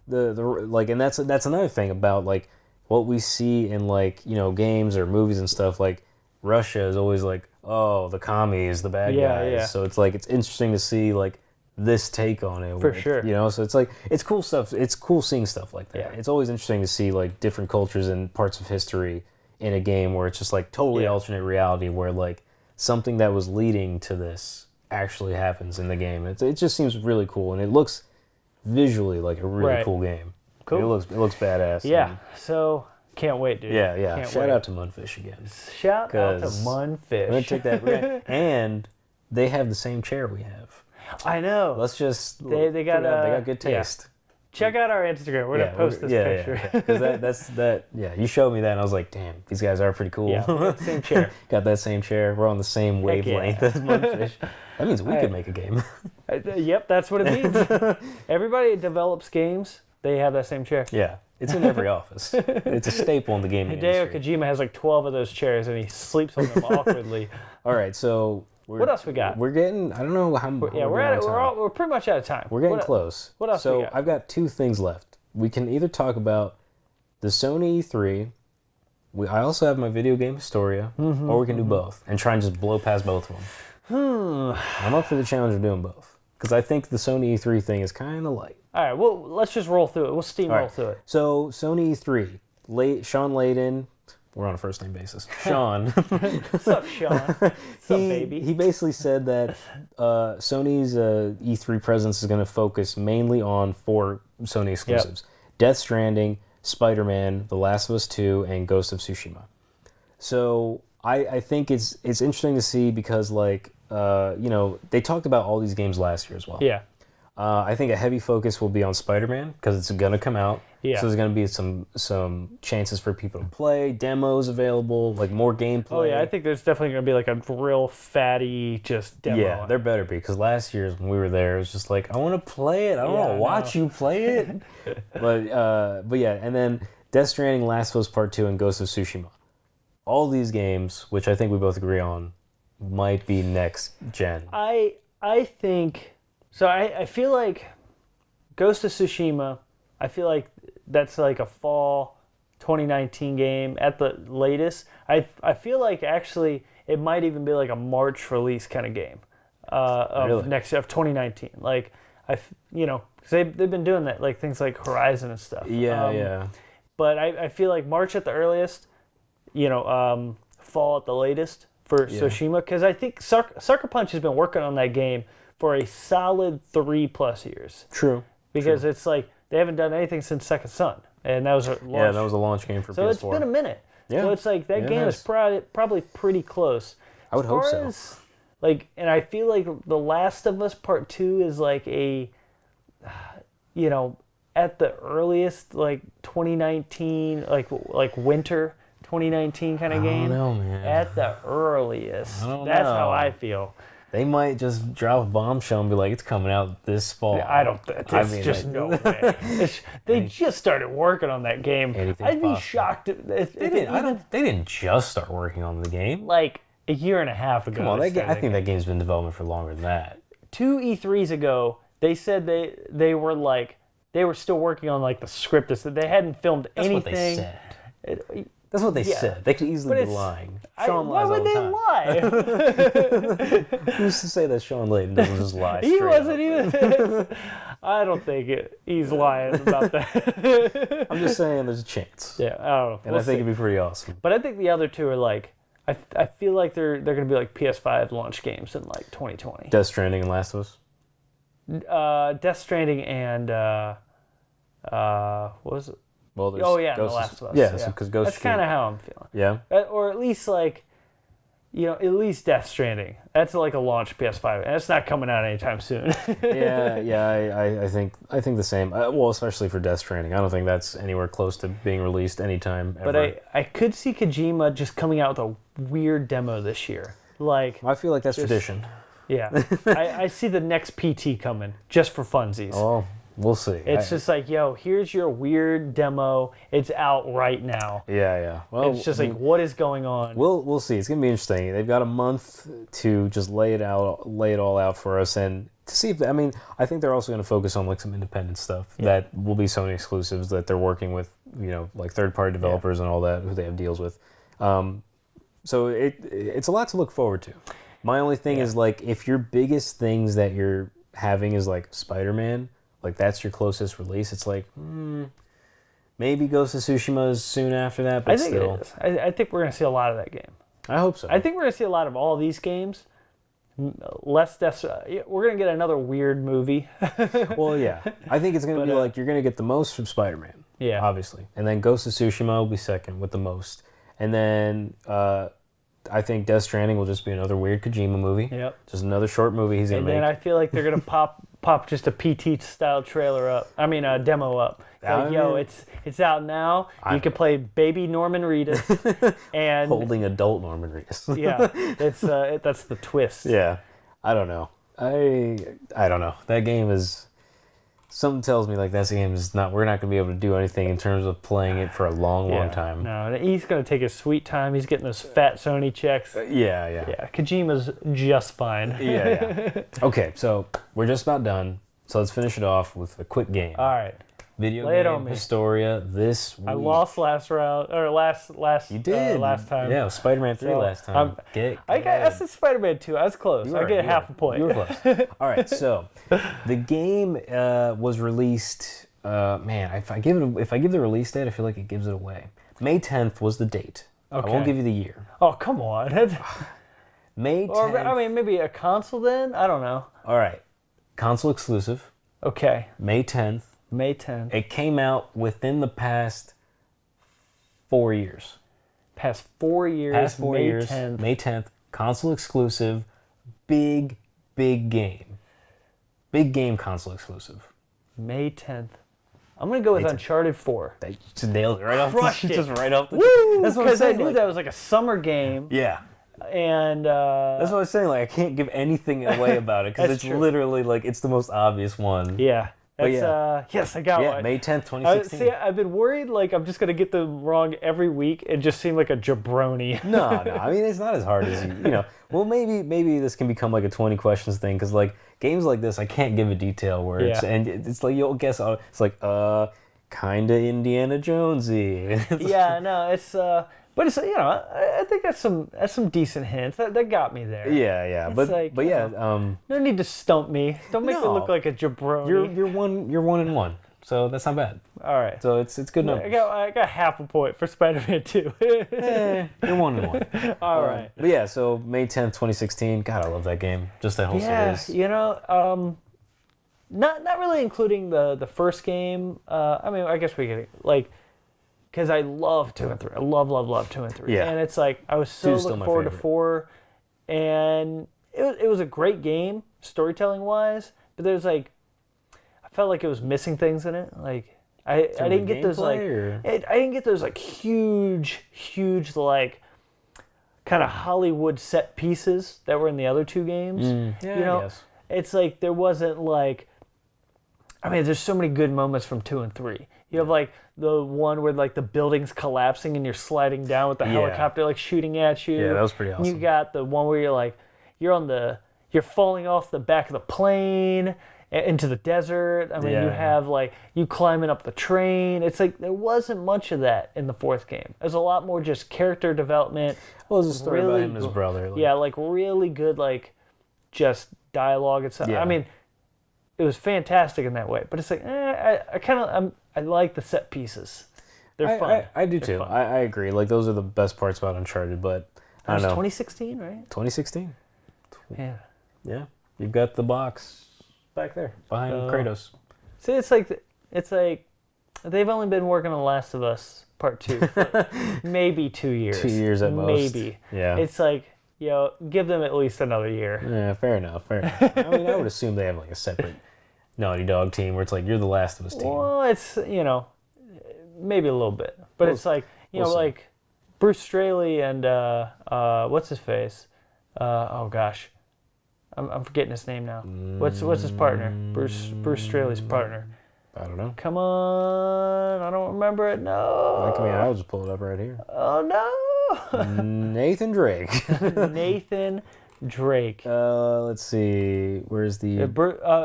The like, and that's another thing about like what we see in like, you know, games or movies and stuff. Like Russia is always like, oh, the commies, the bad guys. Yeah. So it's like it's interesting to see like this take on it. For sure. You know, so it's like it's cool stuff. It's cool seeing stuff like that. Yeah. It's always interesting to see like different cultures and parts of history in a game where it's just like totally alternate reality, where like something that was leading to this actually happens in the game. It just seems really cool, and it looks visually like a really cool game. Cool. It looks badass. Yeah. So can't wait, dude. Yeah. Shout out to Munfish again. Shout out to Munfish. I'm gonna take that. And they have the same chair we have. I know. Let's just they got good taste. Yeah. Check out our Instagram. We're gonna post this picture. Because you showed me that, and I was like, damn, these guys are pretty cool. Yeah, same chair. Got that same chair. We're on the same wavelength as Munfish. That means we could make a game. Yep, that's what it means. Everybody that develops games, they have that same chair. Yeah, it's in every office. It's a staple in the gaming industry. Hideo Kojima has like 12 of those chairs, and he sleeps on them awkwardly. All right, so what else we got? We're getting, I don't know how much. Yeah, we're pretty much out of time. We're getting close. What else we got? I've got two things left. We can either talk about the Sony E3. I also have my video game Historia, or we can do both and try and just blow past both of them. I'm up for the challenge of doing both, because I think the Sony E3 thing is kind of light. All right, well, let's just roll through it. We'll steamroll through it. So, Sony E3, Sean Layden, we're on a first name basis. Sean. What's up, Sean? What's up, baby? He basically said that Sony's E3 presence is going to focus mainly on 4 Sony exclusives. Death Stranding, Spider-Man, The Last of Us 2, and Ghost of Tsushima. So, I think it's interesting to see because, like, you know, they talked about all these games last year as well. Yeah. I think a heavy focus will be on Spider-Man because it's going to come out. Yeah. So there's going to be some chances for people to play, demos available, like more gameplay. Oh yeah, I think there's definitely going to be like a real fatty just demo. Yeah, there better be, because last year when we were there, it was just like, I want to play it. I don't want to watch you play it. but yeah, and then Death Stranding, Last of Us Part 2, and Ghost of Tsushima. All these games, which I think we both agree on, might be next gen. I think so. I feel like Ghost of Tsushima, I feel like that's like a fall 2019 game at the latest. I feel like actually it might even be like a March release kind of game of 2019. Like you know, because they've been doing that, like things like Horizon and stuff. Yeah. But I feel like March at the earliest, you know, fall at the latest for Tsushima, because I think Sucker Punch has been working on that game for a solid 3+ years. True. Because it's like they haven't done anything since Second Son, and that was a launch. Yeah, that was a launch game for PS4. So it's been a minute. Yeah. So it's like that game is probably pretty close. I would hope so. Like, and I feel like The Last of Us Part 2 is like a, you know, at the earliest, like 2019, like winter 2019 kind of game. I don't know, man. At the earliest. That's how I feel. They might just drop a bombshell and be like, it's coming out this fall. Yeah, I don't think. There's just no way. They just started working on that game. I'd be shocked if they didn't just start working on the game. Like a year and a half ago. Come on, I think that game's been in development for longer than that. 2 E3s ago, they said they were still working on like the script. They hadn't filmed anything. That's what they said. That's what they said. They could easily be lying. Sean lies all the time. Why would they lie? Who's to say that Sean Layden doesn't just lie? He wasn't even. I don't think he's lying about that. I'm just saying there's a chance. Yeah, I don't know. And I think it'd be pretty awesome. But I think the other two are like, I feel like they're going to be like PS5 launch games in like 2020. Death Stranding and Last of Us? Death Stranding and what was it? Well, and The Last of Us. Yeah, because Ghost. That's kind of how I'm feeling. Yeah. Or at least like, at least Death Stranding. That's like a launch PS5, and it's not coming out anytime soon. I think the same. Well, especially for Death Stranding, I don't think that's anywhere close to being released anytime ever. But I could see Kojima just coming out with a weird demo this year. Like, I feel like that's tradition. Yeah, I see the next PT coming just for funsies. Oh, we'll see. It's just like, yo, here's your weird demo. It's out right now. Yeah. Well, it's just like, what is going on? We'll see. It's gonna be interesting. They've got a month to just lay it all out for us, and to see if I think they're also gonna focus on like some independent stuff that will be Sony exclusives that they're working with, like third-party developers and all that who they have deals with. So it's a lot to look forward to. My only thing is like, if your biggest things that you're having is like Spider-Man, like that's your closest release, it's like, maybe Ghost of Tsushima is soon after that, but still. It is. I think we're going to see a lot of that game. I hope so. I think we're going to see a lot of all these games. Less deaths. We're going to get another weird movie. Well, yeah. I think it's going to be like, you're going to get the most from Spider-Man. Yeah. Obviously. And then Ghost of Tsushima will be second with the most. And then I think Death Stranding will just be another weird Kojima movie. Yep. Just another short movie he's going to make. And then I feel like they're going to pop just a PT-style trailer up. I mean, a demo up. Like, yo, it's out now. You can play baby Norman Reedus. And holding adult Norman Reedus. Yeah. That's the twist. Yeah. I don't know. I don't know. That game is... Something tells me like that game is not. We're not going to be able to do anything in terms of playing it for a long time. No, he's going to take his sweet time. He's getting those fat Sony checks. Yeah. Kojima's just fine. Yeah. Okay, so we're just about done. So let's finish it off with a quick game. All right. Video game Historia this week. I lost last round or last. You did last time. Yeah, Spider-Man 3 last time. I said Spider-Man 2. I was close. I get half a point. You were close. All right, so the game was released. Man, if I give the release date, I feel like it gives it away. May 10th was the date. Okay. I won't give you the year. Oh, come on. May 10th. Or I mean, maybe a console then. I don't know. All right, console exclusive. Okay. May 10th. May 10th. It came out within the past 4 years. Past 4 years. Past 4 May years. 10th. May 10th. Console exclusive. Big game. Big game console exclusive. May 10th. I'm going to go with Uncharted 4. They just nailed it right off. Crushed it. Just right off the... Woo! That's what I'm saying. Because I knew that was like a summer game. Yeah. And that's what I was saying. Like, I can't give anything away about it because it's literally like it's the most obvious one. Yeah. Yes, I got one. May 10th, 2016. I've been worried like I'm just going to get them wrong every week and just seem like a jabroni. No. I mean, it's not as hard as well, maybe this can become like a 20 questions thing because like games like this, I can't give a detail where it's like you'll guess. It's like kind of Indiana Jonesy. Yeah, no, it's but it's I think that's some decent hints that got me there. Yeah. But no need to stump me. Don't make me look like a jabroni. You're 1-1, so that's not bad. All right. So it's good numbers. I got half a point for Spider-Man 2. You're 1-1. All right. But yeah, so May 10th, 2016. God, I love that game. Just that whole series. Not really including the first game. I mean, I guess we could like. Because I love 2 and 3. I love 2 and 3. Yeah. And it's like, I was so looking forward to 4. And it was a great game, storytelling-wise. But there's like, I felt like it was missing things in it. Like, I didn't get those like, I didn't get those like huge like, kind of Hollywood set pieces that were in the other 2 games. Yeah, I guess. It's like, there wasn't like, I mean, there's so many good moments from 2 and 3. You have like the one where like the building's collapsing and you're sliding down with the helicopter like shooting at you. Yeah, that was pretty awesome. You got the one where you're like you're falling off the back of the plane into the desert. I mean, you have like you climbing up the train. It's like there wasn't much of that in the 4th game. There's a lot more just character development. Well, there's a story about him and his brother. Yeah, like really good like just dialogue and stuff. Yeah. I mean, it was fantastic in that way, but it's like I like the set pieces. They're fun. I do too. I agree. Like those are the best parts about Uncharted, but I don't know. 2016, right? 2016. Yeah. Yeah. You've got the box back there behind Kratos. See, it's like they've only been working on Last of Us Part 2 for maybe 2 years. 2 years at most. Maybe. Yeah. It's like give them at least another year. Yeah, fair enough. I mean, I would assume they have like a separate Naughty Dog team where it's like, you're the Last of Us team. Well, it's, maybe a little bit. But it's like, like Bruce Straley and, what's his face? Oh, gosh. I'm forgetting his name now. What's his partner? Bruce Straley's partner. I don't know. Come on. I don't remember it. No. I'll just pull it up right here. Oh, no. Nathan Drake. Nathan Drake. Let's see. Where's the...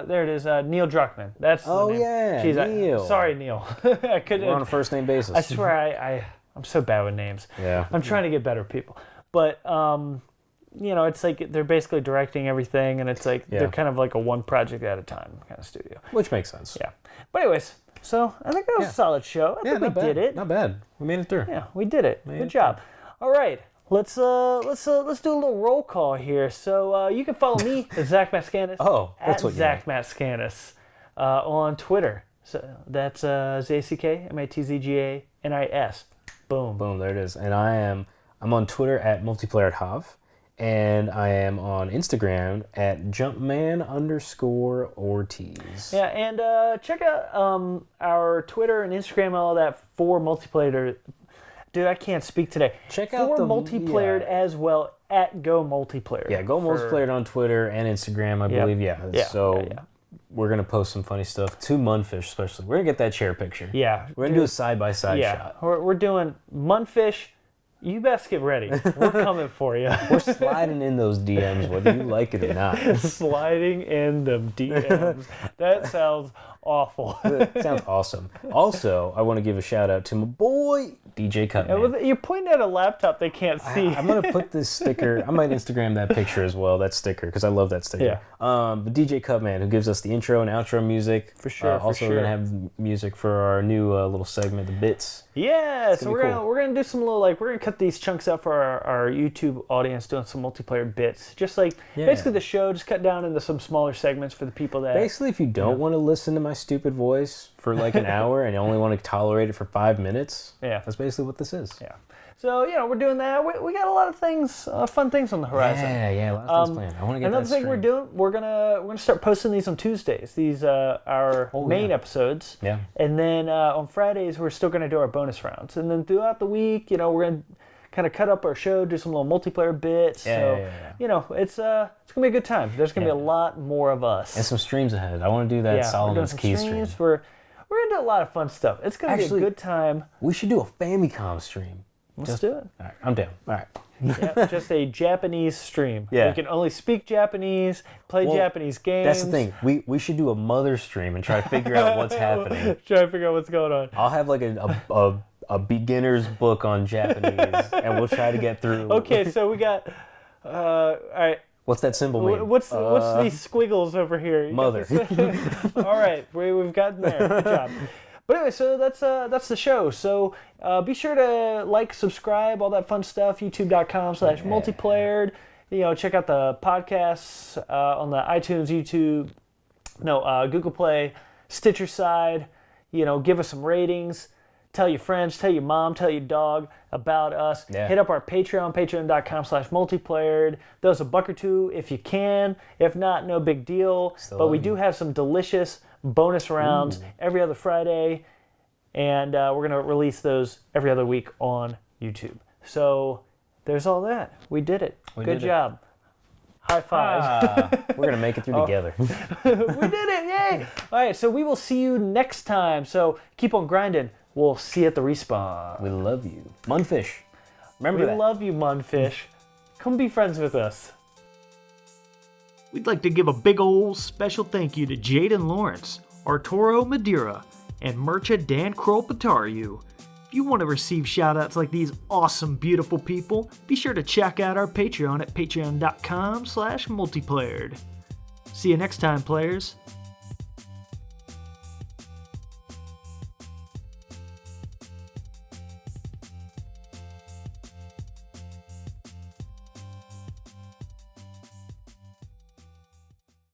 there it is. Neil Druckmann. That's the name. Yeah, Neil. Sorry, Neil. I couldn't. We're on a first name basis. I swear I'm so bad with names. Yeah. I'm trying to get better people. But, it's like they're basically directing everything, and it's like they're kind of like a one project at a time kind of studio. Which makes sense. Yeah. But anyways, so I think that was a solid show. I think we did it. Not bad. We made it through. Yeah, we did it. Good job. All right. Let's do a little roll call here. So you can follow me at Zach Matscanis. That's what Zach Matscanis on Twitter. So that's ZACKMATZGANIS. Boom. Boom. There it is. And I'm on Twitter at multiplayer@Hav, and I am on Instagram at Jumpman_Ortiz. Yeah, and check out our Twitter and Instagram and all that for multiplayer. Dude, I can't speak today. Check out for multiplayer as well at Go Multiplayer. Yeah, Go Multiplayer on Twitter and Instagram, I believe. Yeah. So we're gonna post some funny stuff to Munfish, especially. We're gonna get that chair picture. Yeah, we're gonna do a side-by-side shot. We're doing Munfish. You best get ready. We're coming for you. We're sliding in those DMs, whether you like it or not. Sliding in them DMs. That sounds awful. That sounds awesome. Also, I want to give a shout out to my boy, DJ CUTMAN. You're pointing at a laptop they can't see. I'm going to put this sticker, I might Instagram that picture as well, that sticker, because I love that sticker. Yeah. But DJ CUTMAN, who gives us the intro and outro music. For sure, also, we're going to have music for our new little segment, The Bits. Yeah, so we're gonna do some little, we're gonna cut these chunks out for our YouTube audience, doing some multiplayer bits. Just basically the show, just cut down into some smaller segments for the people that... Basically, if you don't want to listen to my stupid voice for an hour and you only want to tolerate it for 5 minutes, that's basically what this is. Yeah. So, we're doing that. We got a lot of things, fun things on the horizon. Yeah, a lot of things planned. I want to get another thing we're doing, we're gonna start posting these on Tuesdays. These our main episodes. Yeah. And then on Fridays we're still gonna do our bonus rounds. And then throughout the week, we're gonna kind of cut up our show, do some little multiplayer bits. It's gonna be a good time. There's gonna be a lot more of us. And some streams ahead. I want to do that Solomon's Key stream. We're gonna do a lot of fun stuff. It's gonna be a good time. We should do a Famicom stream. Let's do it. All right, I'm down. All right. Just a Japanese stream. Yeah. We can only speak Japanese, play Japanese games. That's the thing. We should do a mother stream and try to figure out what's happening. Try to figure out what's going on. I'll have a beginner's book on Japanese, and we'll try to get through. Okay, so we got. All right. What's that symbol mean? What's these squiggles over here? Mother. All right, we've gotten there. Good job. But anyway, so that's the show. So be sure to subscribe, all that fun stuff. YouTube.com/multiplayered. Check out the podcasts on the iTunes, Google Play, Stitcher side. Give us some ratings. Tell your friends, tell your mom, tell your dog about us. Yeah. Hit up our Patreon, patreon.com/multiplayered. Throw us a buck or two if you can. If not, no big deal. But we do have some delicious bonus rounds every other Friday. And we're going to release those every other week on YouTube. So there's all that. We did it. Good job. High five. We're going to make it through together. We did it. Yay. All right. So we will see you next time. So keep on grinding. We'll see you at the respawn. We love you. Munfish. Remember that. We love you, Munfish. Come be friends with us. We'd like to give a big old special thank you to Jaden Lawrence, Arturo Madeira, and Murcha Dan Krolpatariu. If you want to receive shoutouts like these awesome, beautiful people, be sure to check out our Patreon at patreon.com/multiplayered. See you next time, players.